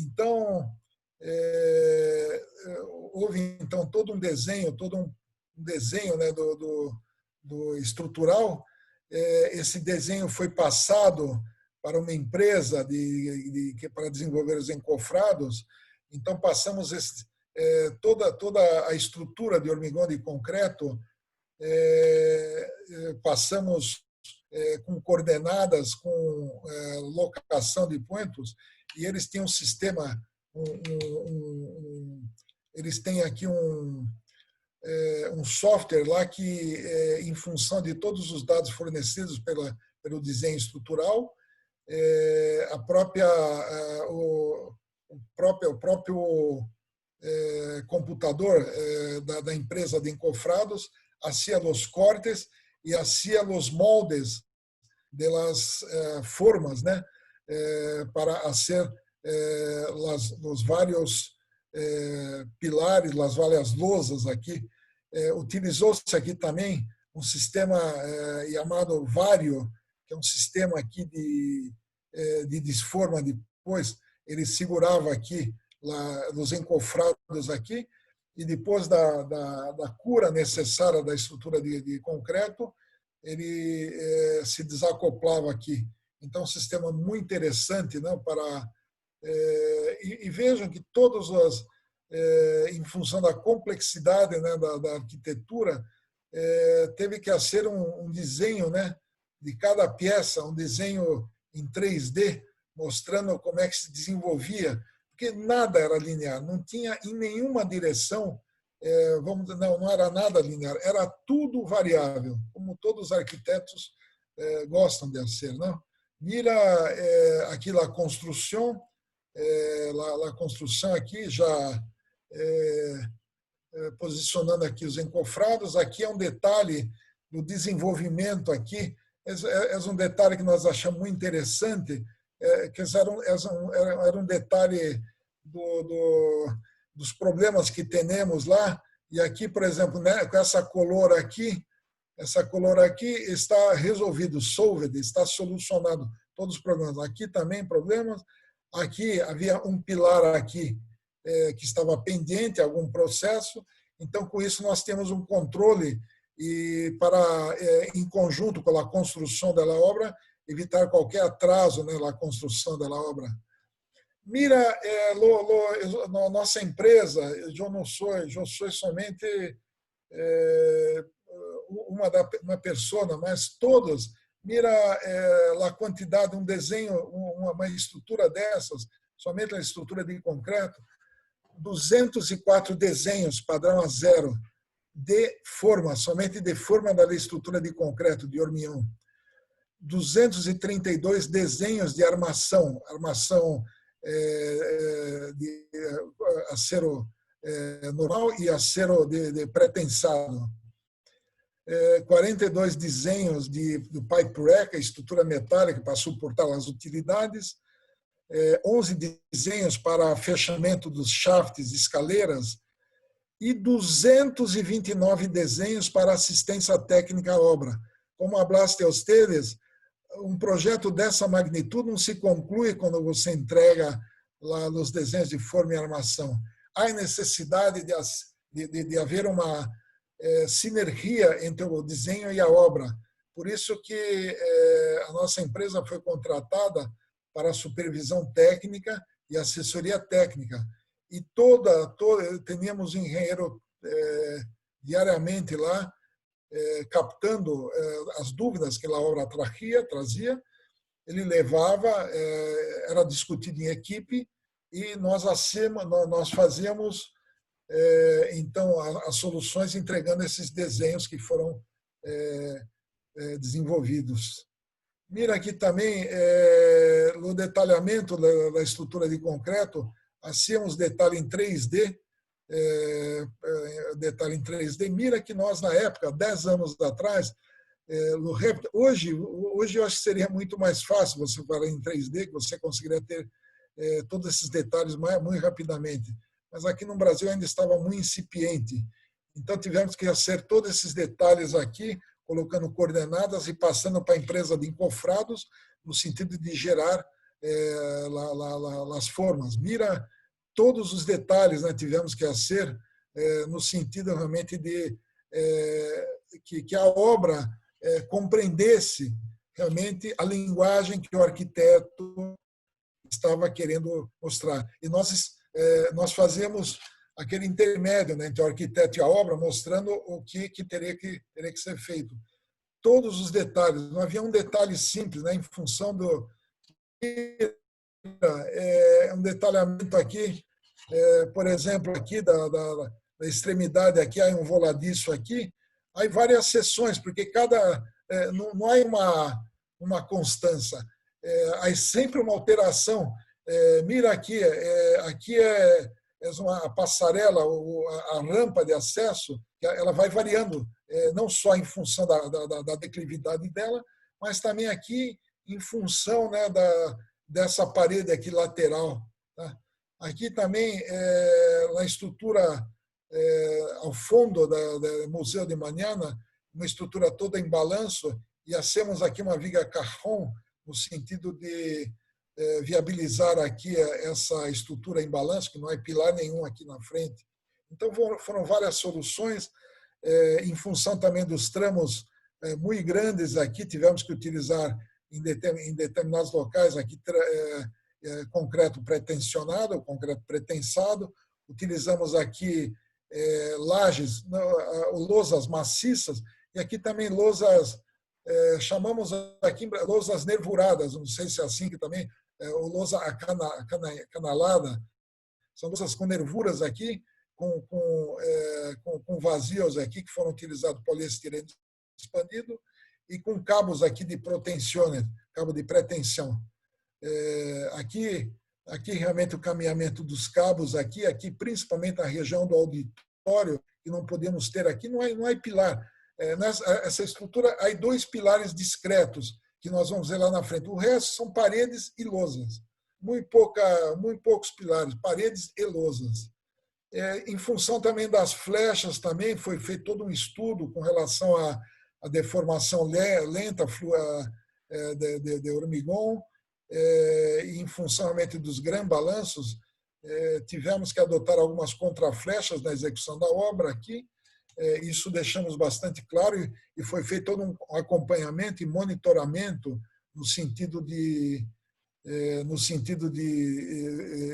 B: Então, houve então todo um desenho, né, do estrutural. Esse desenho foi passado para uma empresa para desenvolver os encofrados. Então, passamos toda a estrutura de hormigão de concreto, passamos com coordenadas, com locação de pontos, e eles têm um sistema, eles têm aqui um software lá que, em função de todos os dados fornecidos pelo desenho estrutural, o próprio computador da empresa de encofrados hacía os cortes e hacía os moldes das formas, né, para fazer os vários pilares, as várias lousas aqui. Utilizou-se aqui também um sistema chamado Vario, que é um sistema aqui de desforma depois. Ele segurava aqui nos encofrados aqui, e depois da cura necessária da estrutura de concreto, ele se desacoplava aqui. Então, um sistema muito interessante, né, e vejam que todos em função da complexidade, né, da arquitetura, teve que ser um desenho, né, de cada peça, um desenho em 3D, mostrando como é que se desenvolvia, porque nada era linear, não tinha em nenhuma direção, não era nada linear, era tudo variável, como todos os arquitetos gostam de ser, não? Mira aqui a construção, a construção aqui já posicionando aqui os encofrados. Aqui é um detalhe do desenvolvimento aqui, é um detalhe que nós achamos muito interessante, que era um detalhe dos problemas que temos lá. E aqui, por exemplo, né, com essa color aqui está resolvido, solved, está solucionado todos os problemas. Aqui também problemas. Aqui havia um pilar aqui que estava pendente, algum processo. Então, com isso, nós temos um controle e em conjunto com a construção da obra, evitar qualquer atraso na construção da obra. Mira, nossa empresa, eu sou somente uma pessoa, mas todos, mira a quantidade, um desenho, uma estrutura dessas, somente a estrutura de concreto, 204 desenhos padrão A0 de forma, somente de forma da estrutura de concreto, de hormigão. 232 desenhos de armação de acero normal e acero de pré-tensado. 42 desenhos de pipe rack, estrutura metálica para suportar as utilidades. 11 desenhos para fechamento dos shafts, escaleiras, e 229 desenhos para assistência técnica à obra. Como hablaste a ustedes, um projeto dessa magnitude não se conclui quando você entrega lá os desenhos de forma e armação. Há necessidade de haver uma sinergia entre o desenho e a obra. Por isso que a nossa empresa foi contratada para a supervisão técnica e assessoria técnica. E teníamos um engenheiro diariamente lá, captando as dúvidas que a obra trazia. Ele levava, era discutido em equipe, e nós fazíamos então as soluções entregando esses desenhos que foram desenvolvidos. Mira aqui também no detalhamento da estrutura de concreto, hacíamos detalhe em 3D, Mira que nós, na época, 10 anos atrás, no Revit, hoje eu acho que seria muito mais fácil você falar em 3D, que você conseguiria ter todos esses detalhes muito rapidamente. Mas aqui no Brasil ainda estava muito incipiente. Então tivemos que fazer todos esses detalhes aqui, colocando coordenadas e passando para a empresa de encofrados, no sentido de gerar as formas. Mira todos os detalhes, né, tivemos que fazer no sentido realmente de que a obra compreendesse realmente a linguagem que o arquiteto estava querendo mostrar. E nós fazemos aquele intermédio, né, entre o arquiteto e a obra, mostrando o que teria que ser feito. Todos os detalhes, não havia um detalhe simples, né, em função do um detalhamento aqui, por exemplo, aqui da extremidade aqui, há um voladiço aqui, há várias seções, porque não há uma constância, há sempre uma alteração. Mira aqui, aqui é uma passarela, a rampa de acesso, ela vai variando, não só em função da declividade dela, mas também aqui em função, né, dessa parede aqui lateral. Tá? Aqui também, na estrutura ao fundo do Museu de Manana, uma estrutura toda em balanço, e hacemos aqui uma viga carrão, no sentido de viabilizar aqui essa estrutura em balanço, que não há pilar nenhum aqui na frente. Então, foram várias soluções, em função também dos tramos muito grandes aqui, tivemos que utilizar em determinados locais aqui concreto pretensionado, concreto pretensado, utilizamos aqui lajes, lousas maciças, e aqui também lousas, chamamos aqui lousas nervuradas, não sei se é assim que também, ou lousa acanalada, são lousas com nervuras aqui, com vazios aqui, que foram utilizados poliestireno expandido, e com cabos aqui de protezione, cabo de pretensão. Aqui realmente o caminhamento dos cabos, aqui principalmente a região do auditório, que não podemos ter aqui, não há pilar. Essa estrutura, há 2 pilares discretos, que nós vamos ver lá na frente. O resto são paredes e lousas. Muito poucos pilares, paredes e lousas. Em função também das flechas, também foi feito todo um estudo com relação à deformação lenta de hormigão, e em função realmente dos grandes balanços, tivemos que adotar algumas contraflechas na execução da obra aqui. Isso deixamos bastante claro, e foi feito todo um acompanhamento e monitoramento no sentido de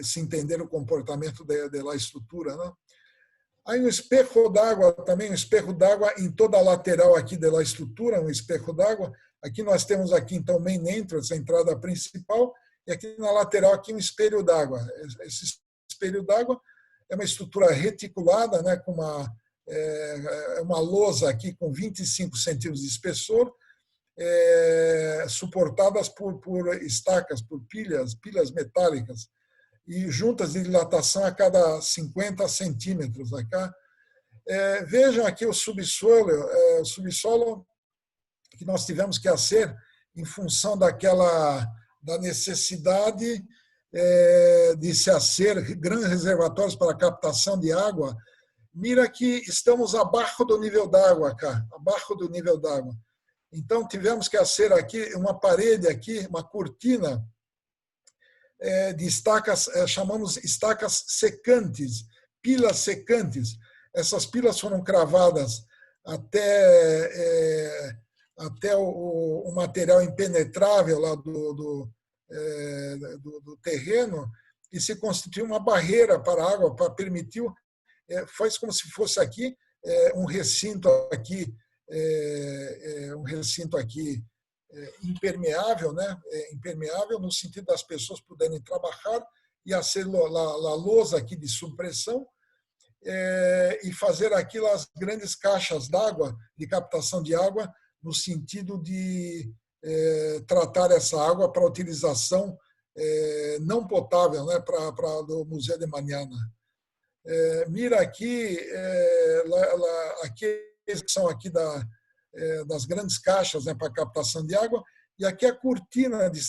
B: se entender o comportamento da estrutura, né? Aí um espejo d'água também, um espejo d'água em toda a lateral aqui da estrutura, um espejo d'água. Aqui nós temos aqui então main entrance, a entrada principal, e aqui na lateral aqui um espelho d'água. Esse espelho d'água é uma estrutura reticulada, né, com uma lousa aqui com 25 centímetros de espessor, suportadas por estacas, por pilhas metálicas, e juntas de dilatação a cada 50 centímetros. Vejam aqui o subsolo que nós tivemos que fazer em função da necessidade de se fazer grandes reservatórios para captação de água. Mira que estamos abaixo do nível d'água, abaixo do nível d'água. Então tivemos que fazer aqui uma parede aqui, uma cortina de estacas, chamamos estacas secantes, pilas secantes. Essas pilas foram cravadas até o material impenetrável lá do terreno, e se constituiu uma barreira para a água, para permitir, faz como se fosse aqui um recinto aqui, impermeável, né? Impermeável no sentido das pessoas poderem trabalhar, e a ser a lousa aqui de supressão, e fazer aqui as grandes caixas d'água, de captação de água, no sentido de tratar essa água para utilização não potável, né, para o Museu de Manana. Mira aqui, aqui são aqui das grandes caixas, né, para captação de água, e aqui a cortina de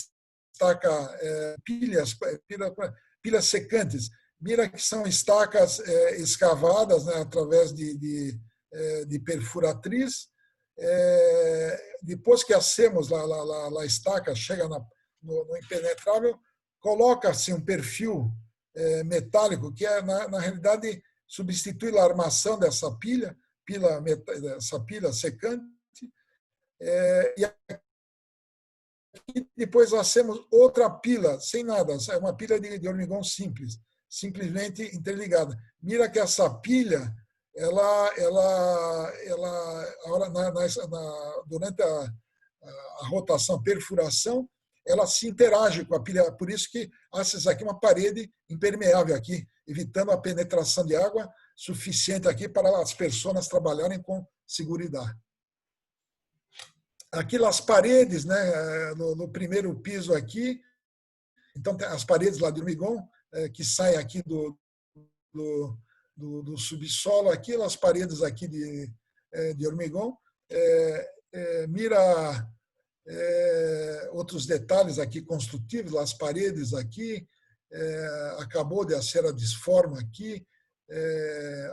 B: estaca pilhas secantes. Mira que são estacas escavadas, né, através de perfuratriz. Depois que hacemos a estaca, chega no impenetrável, coloca-se um perfil metálico que na realidade substitui a armação dessa essa pilha secante. E depois hacemos outra pilha, sem nada, é uma pilha de hormigão simples, simplesmente interligada. Mira que essa pilha, durante a rotação, perfuração, ela se interage com a pilha, por isso que hace aqui uma parede impermeável aqui, evitando a penetração de água suficiente aqui para as pessoas trabalharem com segurança. Aqui as paredes, né, no primeiro piso aqui, então as paredes lá de hormigão que saem aqui do subsolo aqui, as paredes aqui de hormigão. Mira outros detalhes aqui construtivos, as paredes aqui, acabou de ser a desforma aqui.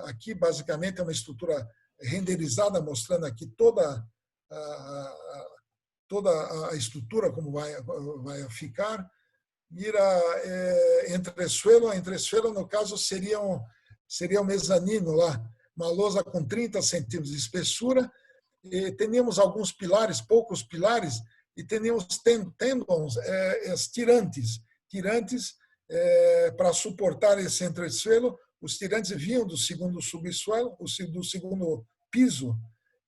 B: Aqui basicamente é uma estrutura renderizada, mostrando aqui toda a estrutura como vai ficar. Mira entresuelo no caso seria um mezanino lá, uma lousa com 30 centímetros de espessura. E teníamos alguns pilares, poucos pilares, e teníamos tendões, tirantes para suportar esse entresuelo. Os tirantes vinham do segundo subsuelo, do segundo piso,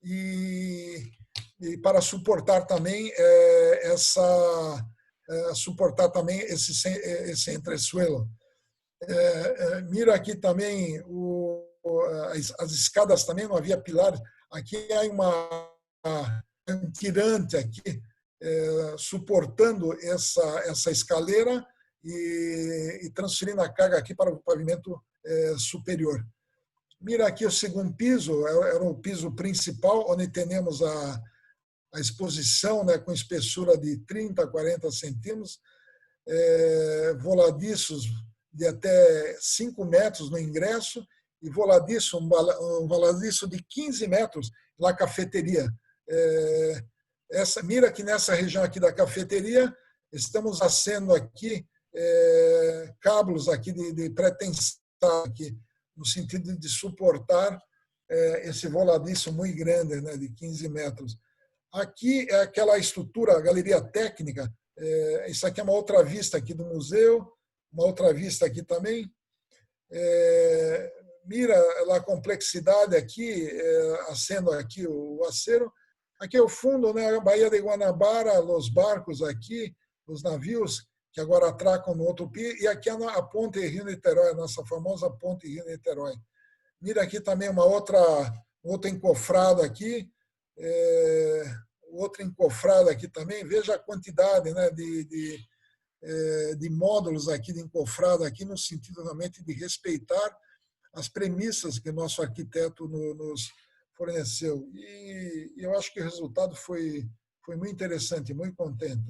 B: e para suportar também esse entresuelo. Mira aqui também as escadas também, não havia pilares. Aqui há um tirante aqui suportando essa escaleira e transferindo a carga aqui para o pavimento superior. Mira aqui o segundo piso, era o piso principal, onde temos a exposição, né, com espessura de 30 a 40 centímetros, voladiços de até 5 metros no ingresso e um voladiço de 15 metros na cafeteria. Mira que nessa região aqui da cafeteria estamos acendo aqui cabos aqui de pré-tensão aqui, no sentido de suportar esse voladiço muito grande, né, de 15 metros. Aqui é aquela estrutura, a galeria técnica. Isso aqui é uma outra vista aqui do museu, uma outra vista aqui também. Mira a complexidade aqui, acendo aqui o acero. Aqui é o fundo, né, a Baía de Guanabara, os barcos aqui, os navios que agora atracam no outro pier, e aqui a ponte Rio-Niterói, a nossa famosa ponte Rio-Niterói. Mira aqui também uma outra encofrada aqui, outra encofrada aqui também. Veja a quantidade, né, de módulos aqui de encofrada aqui, no sentido realmente de respeitar as premissas que o nosso arquiteto nos forneceu. E eu acho que o resultado foi muito interessante, muito contente.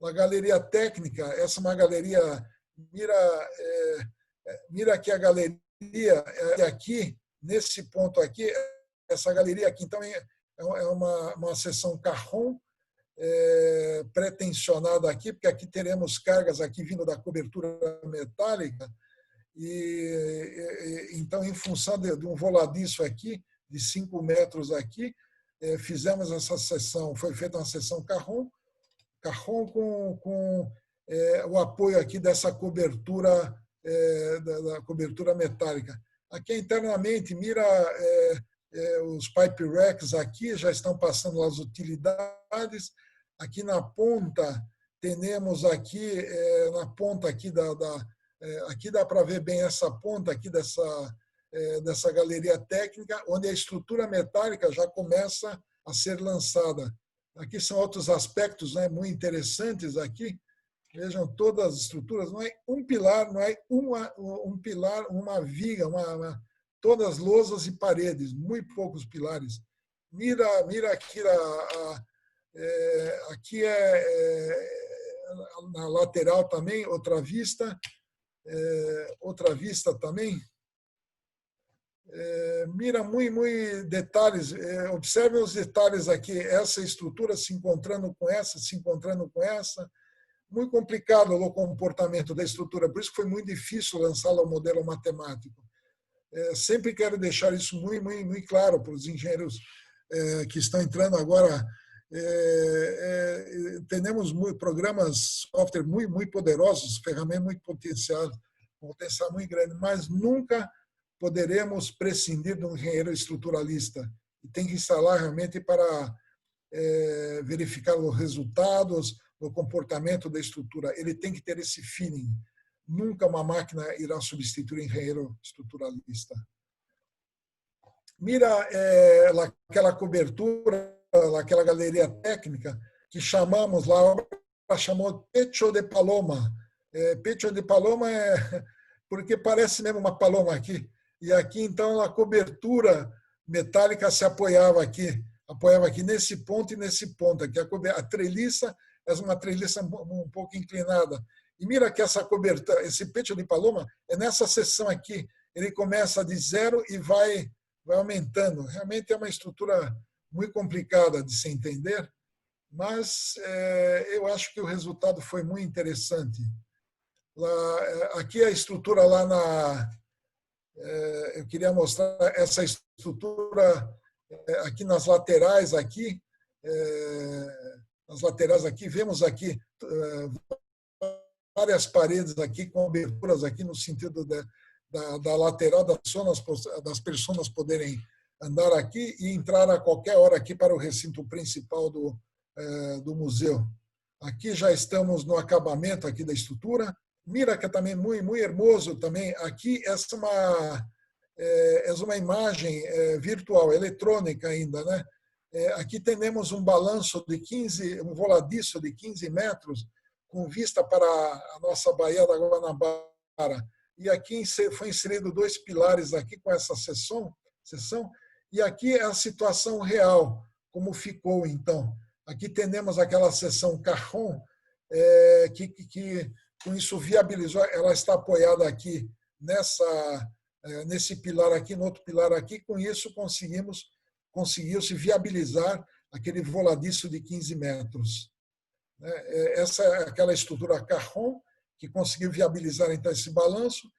B: A galeria técnica, essa é uma galeria, mira aqui a galeria, aqui, nesse ponto aqui, essa galeria aqui, então, é uma seção carrom, pré-tensionada aqui, porque aqui teremos cargas aqui vindo da cobertura metálica, e então, em função de um voladiço aqui, de 5 metros aqui, fizemos essa seção, foi feita uma seção carrom com o apoio aqui dessa cobertura, da cobertura metálica. Aqui internamente, mira os pipe racks aqui, já estão passando as utilidades. Aqui na ponta, temos aqui, na ponta aqui aqui dá para ver bem essa ponta aqui dessa galeria técnica, onde a estrutura metálica já começa a ser lançada. Aqui são outros aspectos, né, muito interessantes aqui. Vejam todas as estruturas, não é um pilar, não é um pilar, uma viga, todas lousas e paredes, muito poucos pilares. Mira aqui, aqui na lateral também, outra vista também. Mira muito detalhes, observe os detalhes aqui, essa estrutura se encontrando com essa, muito complicado o comportamento da estrutura, por isso que foi muito difícil lançá-la ao modelo matemático. Sempre quero deixar isso muito claro para os engenheiros que estão entrando agora. Temos programas, software muito poderosos, ferramentas muito potencial muito grande, mas nunca poderemos prescindir de um engenheiro estruturalista. E tem que instalar realmente para verificar os resultados, o comportamento da estrutura. Ele tem que ter esse feeling. Nunca uma máquina irá substituir um engenheiro estruturalista. Mira aquela cobertura, aquela galeria técnica que chamamos lá, chamou Pecho de Paloma. Pecho de Paloma porque parece mesmo uma paloma aqui. E aqui, então, a cobertura metálica se apoiava aqui nesse ponto e nesse ponto. Aqui a treliça é uma treliça um pouco inclinada. E mira que essa cobertura, esse pecho de paloma, é nessa seção aqui. Ele começa de 0 e vai aumentando. Realmente é uma estrutura muito complicada de se entender, mas eu acho que o resultado foi muito interessante. Aqui a estrutura lá eu queria mostrar essa estrutura aqui nas laterais aqui, vemos aqui várias paredes aqui com aberturas aqui no sentido da lateral das pessoas poderem andar aqui e entrar a qualquer hora aqui para o recinto principal do museu. Aqui já estamos no acabamento aqui da estrutura. Mira que é também muito hermoso também. Aqui essa é uma imagem virtual, eletrônica ainda, né? Aqui temos um balanço um voladiço de 15 metros com vista para a nossa Baía da Guanabara. E aqui foi inserido 2 pilares aqui com essa seção. E aqui é a situação real, como ficou então. Aqui temos aquela seção Cajon, que com isso viabilizou, ela está apoiada aqui nesse pilar aqui, no outro pilar aqui, com isso conseguiu-se viabilizar aquele voladiço de 15 metros. Essa é aquela estrutura Cajon, que conseguiu viabilizar então esse balanço,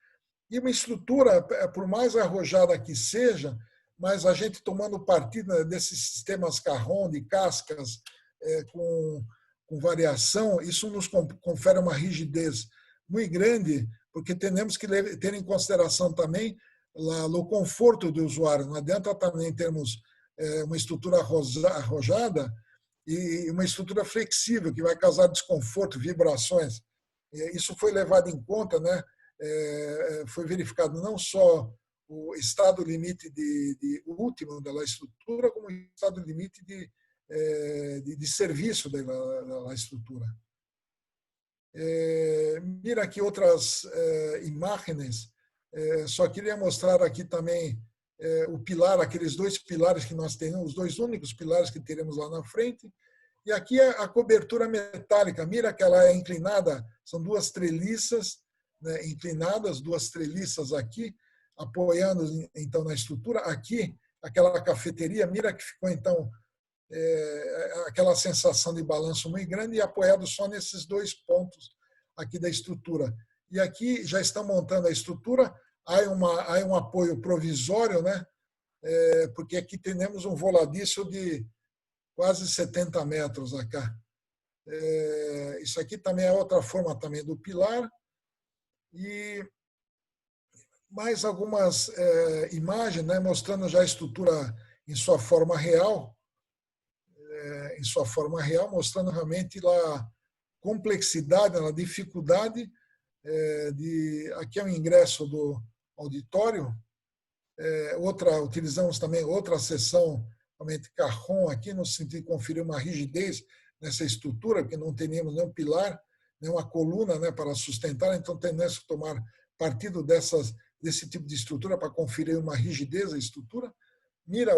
B: e uma estrutura, por mais arrojada que seja, mas a gente tomando partido desses sistemas Cajon, de cascas, com variação, isso nos confere uma rigidez muito grande, porque temos que ter em consideração também o conforto do usuário. Não adianta também termos uma estrutura arrojada e uma estrutura flexível, que vai causar desconforto, vibrações. Isso foi levado em conta, né? Foi verificado não só o estado limite último da estrutura, como o estado limite de serviço da estrutura. Mira aqui outras imagens. Só queria mostrar aqui também o pilar, aqueles 2 pilares que nós temos, os 2 únicos pilares que teremos lá na frente. E aqui a cobertura metálica. Mira que ela é inclinada, são 2 treliças, né, inclinadas, 2 treliças aqui, apoiando então na estrutura. Aqui, aquela cafeteria, mira que ficou então aquela sensação de balanço muito grande e apoiado só nesses 2 pontos aqui da estrutura. E aqui já estão montando a estrutura, há um apoio provisório, né? Porque aqui temos um voladiço de quase 70 metros acá. Isso aqui também é outra forma também do pilar. E mais algumas imagens, né, mostrando já a estrutura em sua forma real, mostrando realmente a complexidade, a dificuldade. Aqui é o ingresso do auditório. Utilizamos também outra seção, realmente Cajon, aqui, no sentido de conferir uma rigidez nessa estrutura, porque não teríamos nenhum pilar, nenhuma coluna, né, para sustentar, então temos que tomar partido desse tipo de estrutura para conferir uma rigidez à estrutura. Mira,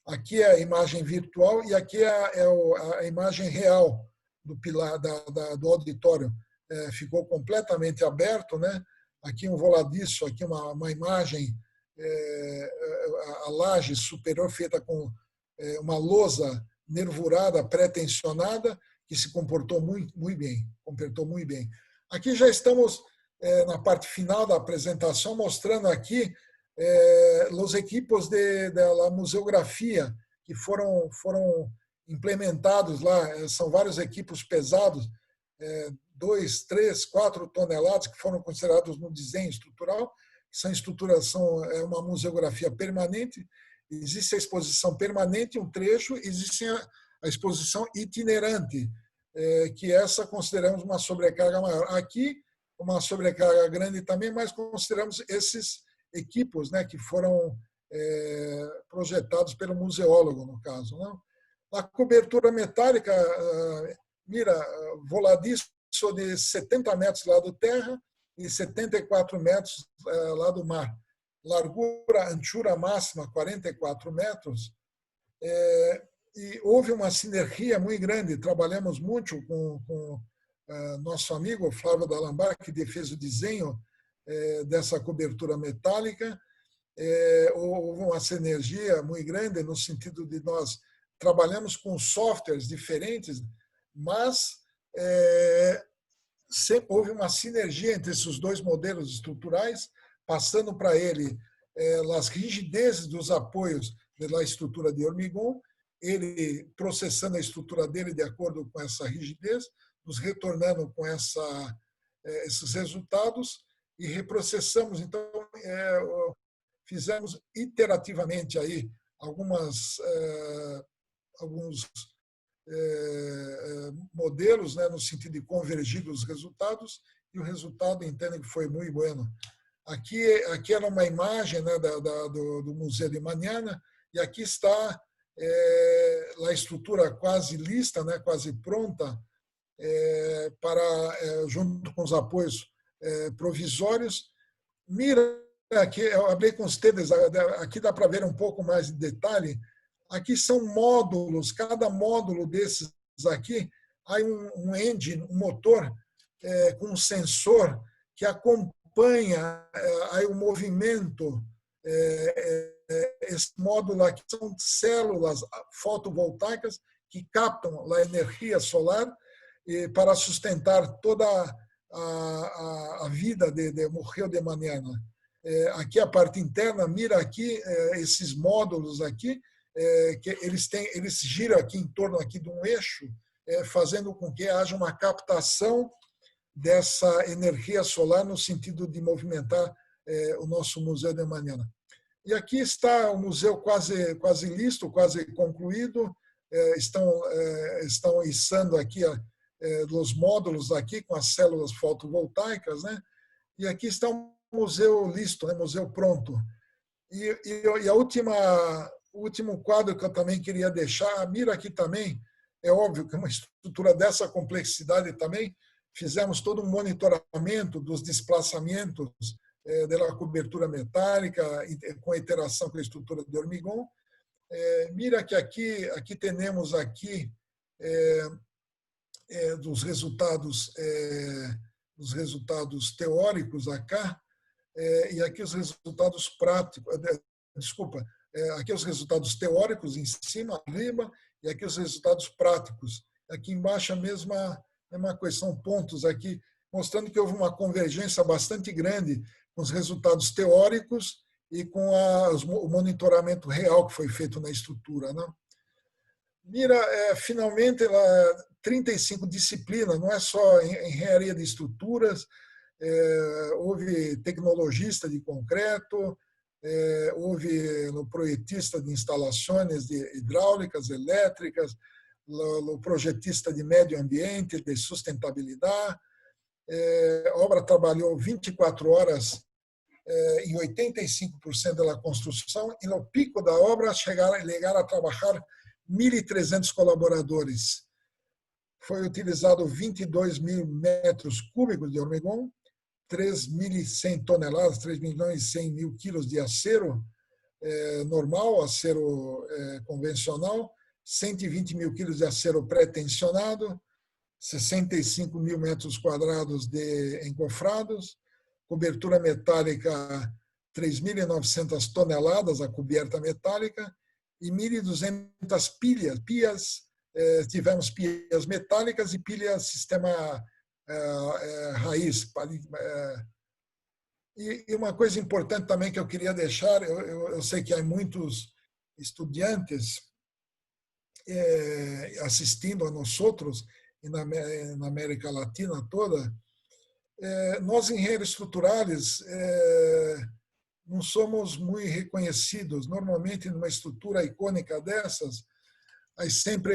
B: aqui é a imagem virtual e aqui é a imagem real pilar do auditório ficou completamente aberto, né? Aqui um voladiço, aqui uma imagem, a laje superior feita com uma lousa nervurada, pré-tensionada, que se comportou muito bem, comportou muito bem. Aqui já estamos na parte final da apresentação, mostrando aqui os equipos da museografia que foram implementados lá. São vários equipos pesados, 2, 3, 4 toneladas, que foram considerados no desenho estrutural. São uma museografia permanente. Existe a exposição permanente, um trecho, existe a exposição itinerante, que essa consideramos uma sobrecarga maior. Aqui, uma sobrecarga grande também, mas consideramos esses equipos, né, que foram projetados pelo museólogo, no caso. Não? A cobertura metálica, mira, voladiço de 70 metros lá do terra e 74 metros lá do mar. Largura, anchura máxima, 44 metros. E houve uma sinergia muito grande. Trabalhamos muito com nosso amigo Flávio D'Alembert, que fez o desenho dessa cobertura metálica. Houve uma sinergia muito grande no sentido de nós trabalhamos com softwares diferentes, mas sempre houve uma sinergia entre esses dois modelos estruturais, passando para ele as rigidezes dos apoios da estrutura de hormigão, ele processando a estrutura dele de acordo com essa rigidez, nos retornando com esses resultados e reprocessamos. Então, fizemos iterativamente aí alguns modelos, né, no sentido de convergir os resultados, e o resultado entendo que foi muito bueno. Aqui era uma imagem, né, do Museu de Mañana, e aqui está a estrutura quase lista, né, quase pronta, junto com os apoios provisórios. Mira, aqui eu abri com os dedos, aqui dá para ver um pouco mais de detalhe. Aqui são módulos, cada módulo desses aqui, há um engine, um motor com um sensor que acompanha aí o movimento. Esse módulo aqui são células fotovoltaicas que captam a energia solar para sustentar toda a vida de Museu de Mañana. Aqui a parte interna, mira aqui esses módulos aqui, que eles giram aqui em torno aqui de um eixo, fazendo com que haja uma captação dessa energia solar no sentido de movimentar o nosso Museu de Mañana. E aqui está o museu quase listo, quase concluído. Estão içando aqui os módulos aqui com as células fotovoltaicas, né? E aqui está o museu listo, né? Museu pronto. E o último quadro que eu também queria deixar, mira aqui também, é óbvio que uma estrutura dessa complexidade também, fizemos todo um monitoramento dos desplaçamentos da cobertura metálica, com iteração com a estrutura de hormigão. Mira que aqui temos aqui dos resultados teóricos acá, e aqui os resultados práticos, aqui os resultados teóricos em cima, arriba, e aqui os resultados práticos. Aqui embaixo a mesma coisa, são pontos aqui, mostrando que houve uma convergência bastante grande com os resultados teóricos e com o monitoramento real que foi feito na estrutura. Né? Mira, finalmente, 35 disciplinas, não é só engenharia de estruturas, houve tecnologista de concreto, houve no projetista de instalações de hidráulicas, elétricas, o projetista de meio ambiente, de sustentabilidade. A obra trabalhou 24 horas em 85% da construção, e no pico da obra chegaram a trabalhar 1.300 colaboradores. Foi utilizado 22 mil metros cúbicos de hormigão, 3.100 toneladas, 3.100.000 quilos de acero normal, acero convencional, 120 mil quilos de acero pré-tensionado, 65 mil metros quadrados de encofrados, cobertura metálica 3.900 toneladas, a coberta metálica, e 1.200 pias, tivemos pias metálicas e pilhas sistema raiz. E uma coisa importante também que eu queria deixar, eu sei que há muitos estudantes assistindo a nós outros, e na América Latina toda, nós engenheiros estruturais não somos muito reconhecidos. Normalmente, numa estrutura icônica dessas, aí sempre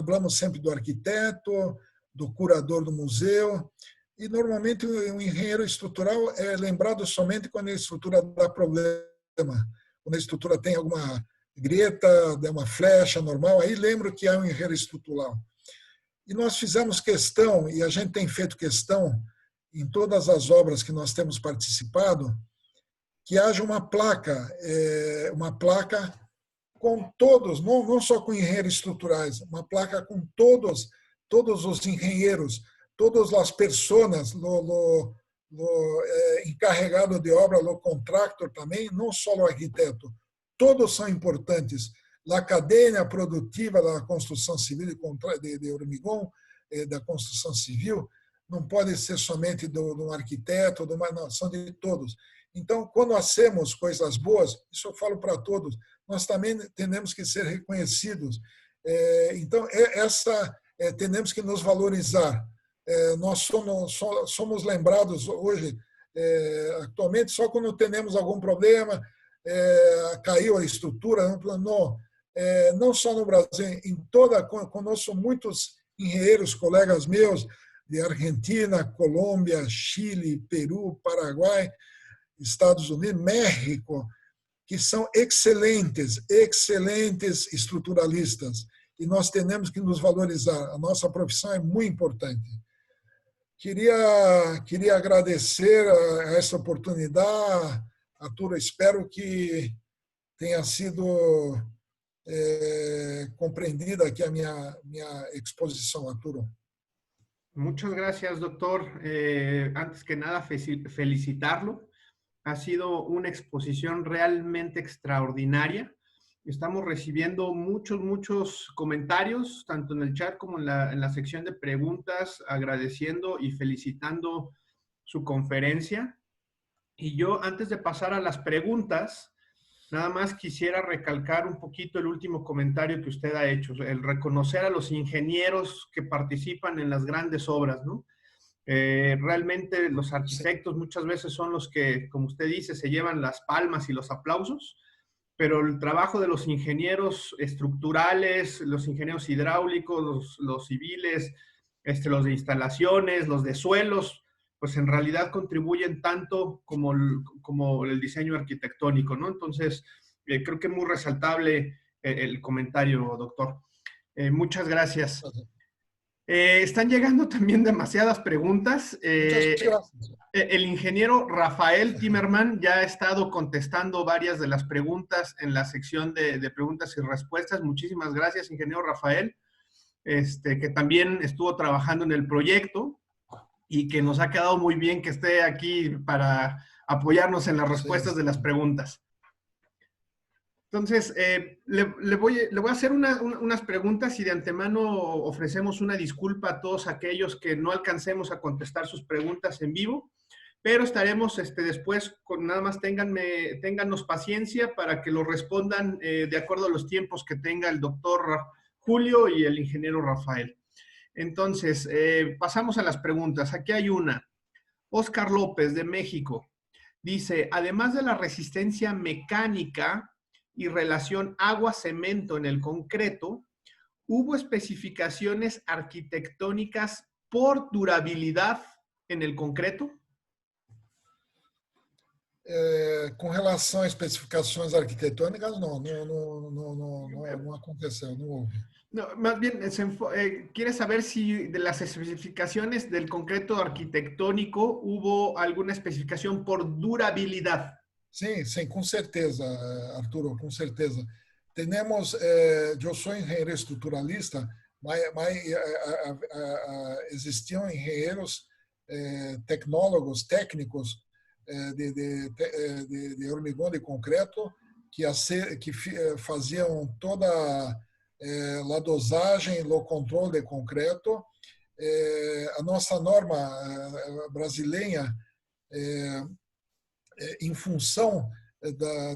B: falamos sempre do arquiteto, do curador do museu, e normalmente o engenheiro estrutural é lembrado somente quando a estrutura dá problema, quando a estrutura tem alguma grieta, dá uma flecha normal, aí lembro que é um engenheiro estrutural. E nós fizemos questão, e a gente tem feito questão em todas as obras que nós temos participado, que haja uma placa com todos, não só com engenheiros estruturais, uma placa com todos os engenheiros, todas as pessoas, encarregado de obra, o contractor também, não só o arquiteto, todos são importantes. A cadeia produtiva da construção civil de hormigão, da construção civil, não pode ser somente de um arquiteto, não, são de todos. Então, quando hacemos coisas boas, isso eu falo para todos, nós também temos que ser reconhecidos. Então, temos que nos valorizar. Nós somos lembrados hoje, atualmente, só quando temos algum problema, caiu a estrutura, não só no Brasil, conosco muitos engenheiros, colegas meus, de Argentina, Colômbia, Chile, Peru, Paraguai, Estados Unidos, México, que são excelentes estruturalistas. E nós temos que nos valorizar. A nossa profissão é muito importante. Queria agradecer a essa oportunidade, Arturo. Espero que tenha sido compreendida aqui a minha exposição, Arturo.
A: Muchas gracias, doctor. Antes que nada, felicitarlo. Ha sido una exposición realmente extraordinaria. Estamos recibiendo muchos comentarios, tanto en el chat como en la sección de preguntas, agradeciendo y felicitando su conferencia. Y yo, antes de pasar a las preguntas, nada más quisiera recalcar un poquito el último comentario que usted ha hecho, el reconocer a los ingenieros que participan en las grandes obras, ¿no? Realmente los arquitectos muchas veces son los que, como usted dice, se llevan las palmas y los aplausos, pero el trabajo de los ingenieros estructurales, los ingenieros hidráulicos, los civiles, los de instalaciones, los de suelos, pues en realidad contribuyen tanto como el diseño arquitectónico, ¿no? Entonces, creo que es muy resaltable el comentario, doctor. Muchas gracias. Están llegando también demasiadas preguntas. El ingeniero Rafael Timerman ya ha estado contestando varias de las preguntas en la sección de preguntas y respuestas. Muchísimas gracias, ingeniero Rafael, que también estuvo trabajando en el proyecto y que nos ha quedado muy bien que esté aquí para apoyarnos en las respuestas de las preguntas. Entonces, le voy a hacer unas preguntas y de antemano ofrecemos una disculpa a todos aquellos que no alcancemos a contestar sus preguntas en vivo, pero estaremos después, nada más téngannos paciencia para que lo respondan de acuerdo a los tiempos que tenga el doctor Julio y el ingeniero Rafael. Entonces, pasamos a las preguntas. Aquí hay una. Oscar López, de México, dice, además de la resistencia mecánica y relación agua-cemento en el concreto, ¿hubo especificaciones arquitectónicas por durabilidad en el concreto?
B: Com relação a especificações arquitetônicas, não aconteceu, não houve.
A: No, más bien, quiere saber si de las especificaciones del concreto arquitectónico hubo alguna especificación por durabilidad.
B: Sim, com certeza, Arturo, com certeza. Eu sou engenheiro estruturalista, existiam engenheiros, tecnólogos, técnicos de hormigão de concreto que faziam toda a dosagem, o controle de concreto. A nossa norma brasileira, em função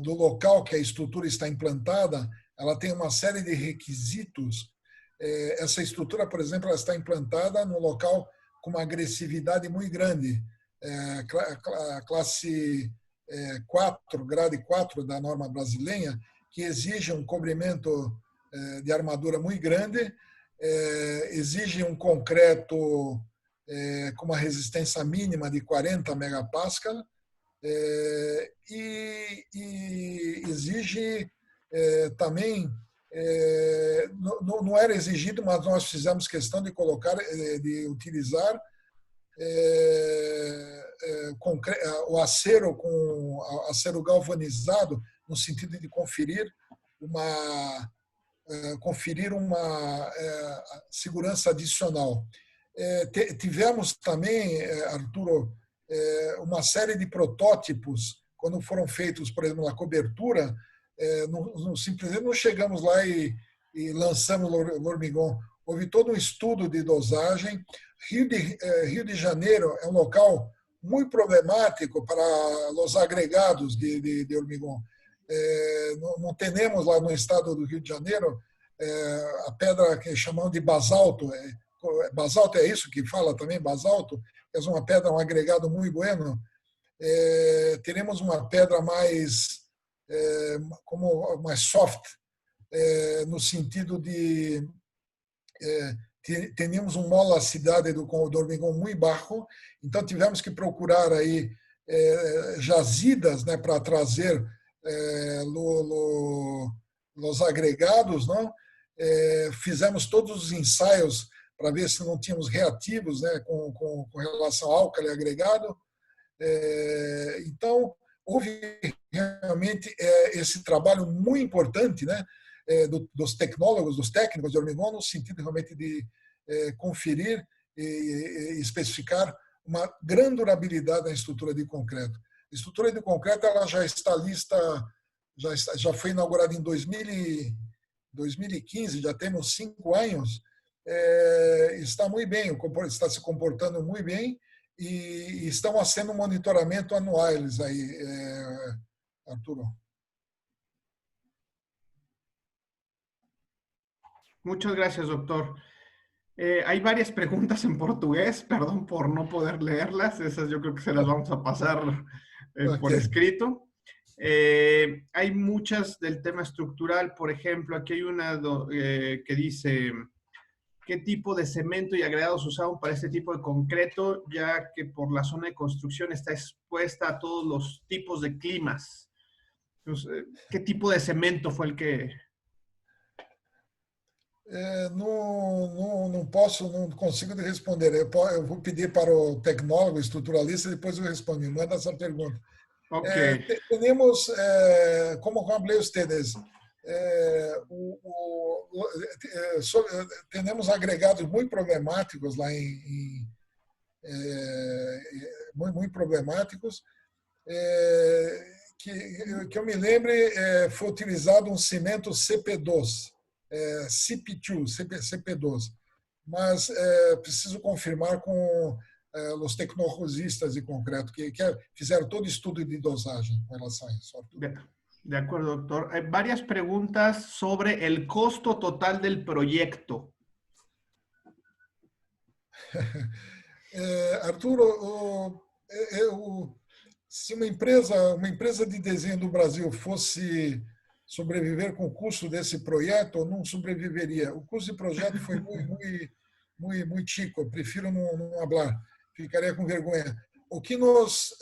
B: do local que a estrutura está implantada, ela tem uma série de requisitos. Essa estrutura, por exemplo, ela está implantada num local com uma agressividade muito grande, classe 4, grade 4 da norma brasileira, que exige um cobrimento de armadura muito grande, exige um concreto com uma resistência mínima de 40 megapascal, e exige também, não era exigido, mas nós fizemos questão de utilizar o acero com acero galvanizado, no sentido de conferir uma segurança adicional. Tivemos também, Arturo, uma série de protótipos, quando foram feitos, por exemplo, na cobertura, simplesmente não chegamos lá e lançamos o hormigão. Houve todo um estudo de dosagem. Rio de Janeiro é um local muito problemático para os agregados de hormigão. Não temos lá no estado do Rio de Janeiro a pedra que chamam de basalto. Basalto é isso que fala também, basalto? É uma pedra, um agregado muito bueno. Teremos uma pedra mais soft, no sentido de tínhamos uma molacidade do hormigão muito baixo, então tivemos que procurar aí jazidas, né, para trazer os agregados, não? Fizemos todos os ensaios para ver se não tínhamos reativos, né, com relação ao álcali agregado. Então, houve realmente esse trabalho muito importante, né, dos tecnólogos, dos técnicos de hormigão, no sentido realmente de conferir e especificar uma grande durabilidade da estrutura de concreto. A estrutura de concreto ela já está lista, já foi inaugurada em 2015, já temos 5 anos, está muito bem, está se comportando muito bem e estão sendo monitoramento anuais aí, Arturo.
A: Muchas gracias, doctor. Hay varias preguntas en portugués, perdón por no poder leerlas, esas yo creo que se las vamos a pasar por escrito. Hay muchas del tema estructural, por ejemplo, aquí hay una que dice, ¿qué tipo de cemento y agregados usaron para este tipo de concreto, ya que por la zona de construcción está expuesta a todos los tipos de climas? Entonces, ¿qué tipo de cemento fue el que...
B: Não consigo te responder. Eu vou pedir para o tecnólogo, estruturalista, depois eu respondo. Me manda essa pergunta.
A: Okay.
B: Temos, como falei ustedes, temos agregados muito problemáticos lá muito problemáticos. Que eu me lembre, foi utilizado um cimento CP2. CP2, mas preciso confirmar com os tecnologistas de concreto que fizeram todo estudo de dosagem com relação a isso.
A: De acuerdo, doctor. Hay varias preguntas sobre el costo total del proyecto.
B: Arturo, se uma empresa de desenho do Brasil fosse sobreviver com o custo desse projeto, não sobreviveria. O custo do projeto foi muito chico, eu prefiro não falar, ficaria com vergonha. O que nos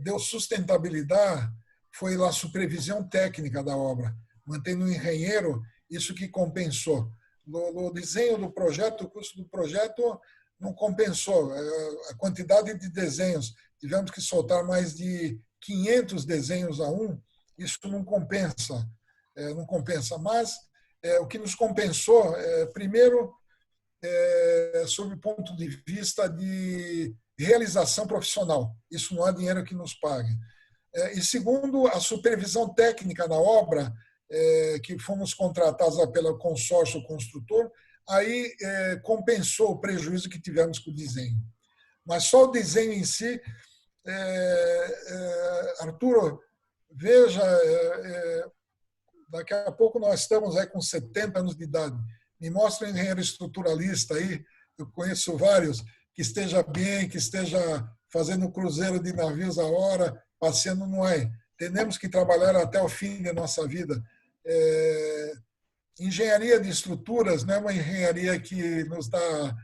B: deu sustentabilidade foi a supervisão técnica da obra, mantendo o engenheiro, isso que compensou. No desenho do projeto, o custo do projeto não compensou. A quantidade de desenhos, tivemos que soltar mais de 500 desenhos a isso não compensa, mas o que nos compensou, primeiro, sob o ponto de vista de realização profissional. Isso não há dinheiro que nos pague. E segundo, a supervisão técnica da obra, que fomos contratados pelo consórcio construtor, aí compensou o prejuízo que tivemos com o desenho. Mas só o desenho em si, Arturo, veja, daqui a pouco nós estamos aí com 70 anos de idade. Me mostra um engenheiro estruturalista aí, eu conheço vários, que esteja bem, que esteja fazendo cruzeiro de navios a hora, passeando no ar. Temos que trabalhar até o fim da nossa vida. Engenharia de estruturas não é uma engenharia que nos dá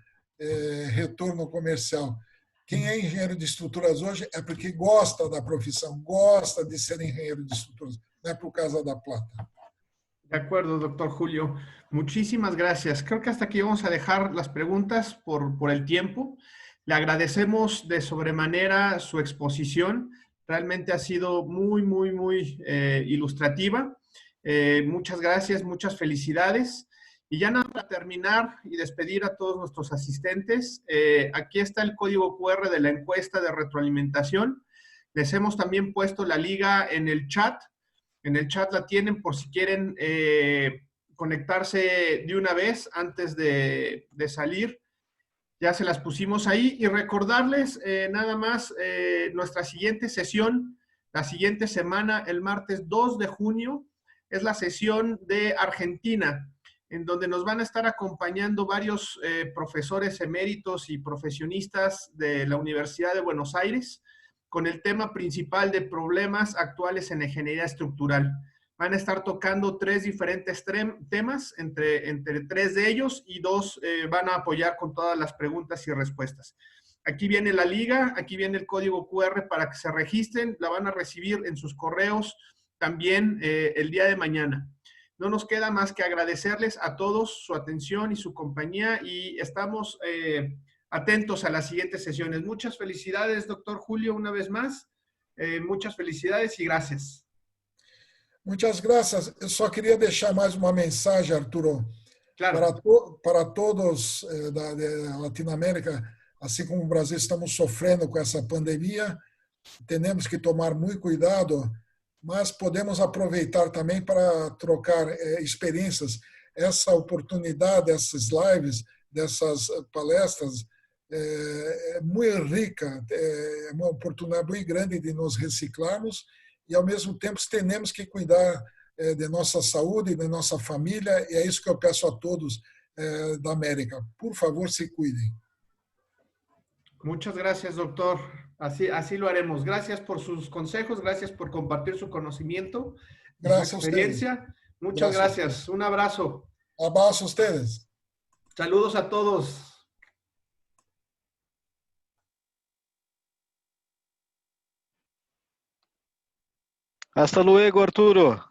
B: retorno comercial. Quem é engenheiro de estruturas hoje é porque gosta da profissão, gosta de ser engenheiro de estruturas, não é por causa da plata.
A: De acuerdo, doctor Julio. Muchísimas gracias. Creo que hasta aquí vamos a dejar las preguntas por el tiempo. Le agradecemos de sobremanera su exposición. Realmente ha sido muy ilustrativa. Muchas gracias, muchas felicidades. Y ya nada, para terminar y despedir a todos nuestros asistentes, aquí está el código QR de la encuesta de retroalimentación. Les hemos también puesto la liga en el chat. En el chat la tienen por si quieren conectarse de una vez antes de salir. Ya se las pusimos ahí. Y recordarles nada más nuestra siguiente sesión, la siguiente semana, el martes 2 de junio, es la sesión de Argentina, en donde nos van a estar acompañando varios profesores eméritos y profesionistas de la Universidad de Buenos Aires, con el tema principal de problemas actuales en ingeniería estructural. Van a estar tocando 3 diferentes temas, entre 3 de ellos, y 2 van a apoyar con todas las preguntas y respuestas. Aquí viene la liga, aquí viene el código QR para que se registren, la van a recibir en sus correos también el día de mañana. No nos queda más que agradecerles a todos su atención y su compañía, y estamos atentos a las siguientes sesiones. Muchas felicidades, doctor Julio, una vez más. Muchas felicidades y gracias.
B: Muitas graças. Eu só queria deixar mais uma mensagem, Arturo,
A: Claro.
B: para todos da Latinoamérica, assim como o Brasil, estamos sofrendo com essa pandemia. Temos que tomar muito cuidado, mas podemos aproveitar também para trocar experiências. Essa oportunidade, essas lives, dessas palestras, é muito rica, é uma oportunidade muito grande de nos reciclarmos e, ao mesmo tempo, temos que cuidar de nossa saúde, de nossa família, e é isso que eu peço a todos da América. Por favor, se cuidem.
A: Muchas gracias, doctor. Así lo haremos. Gracias por sus consejos, gracias por compartir su conocimiento y su experiencia. Muchas gracias. Un abrazo.
B: Abrazo a ustedes.
A: Saludos a todos.
C: Hasta luego, Arturo.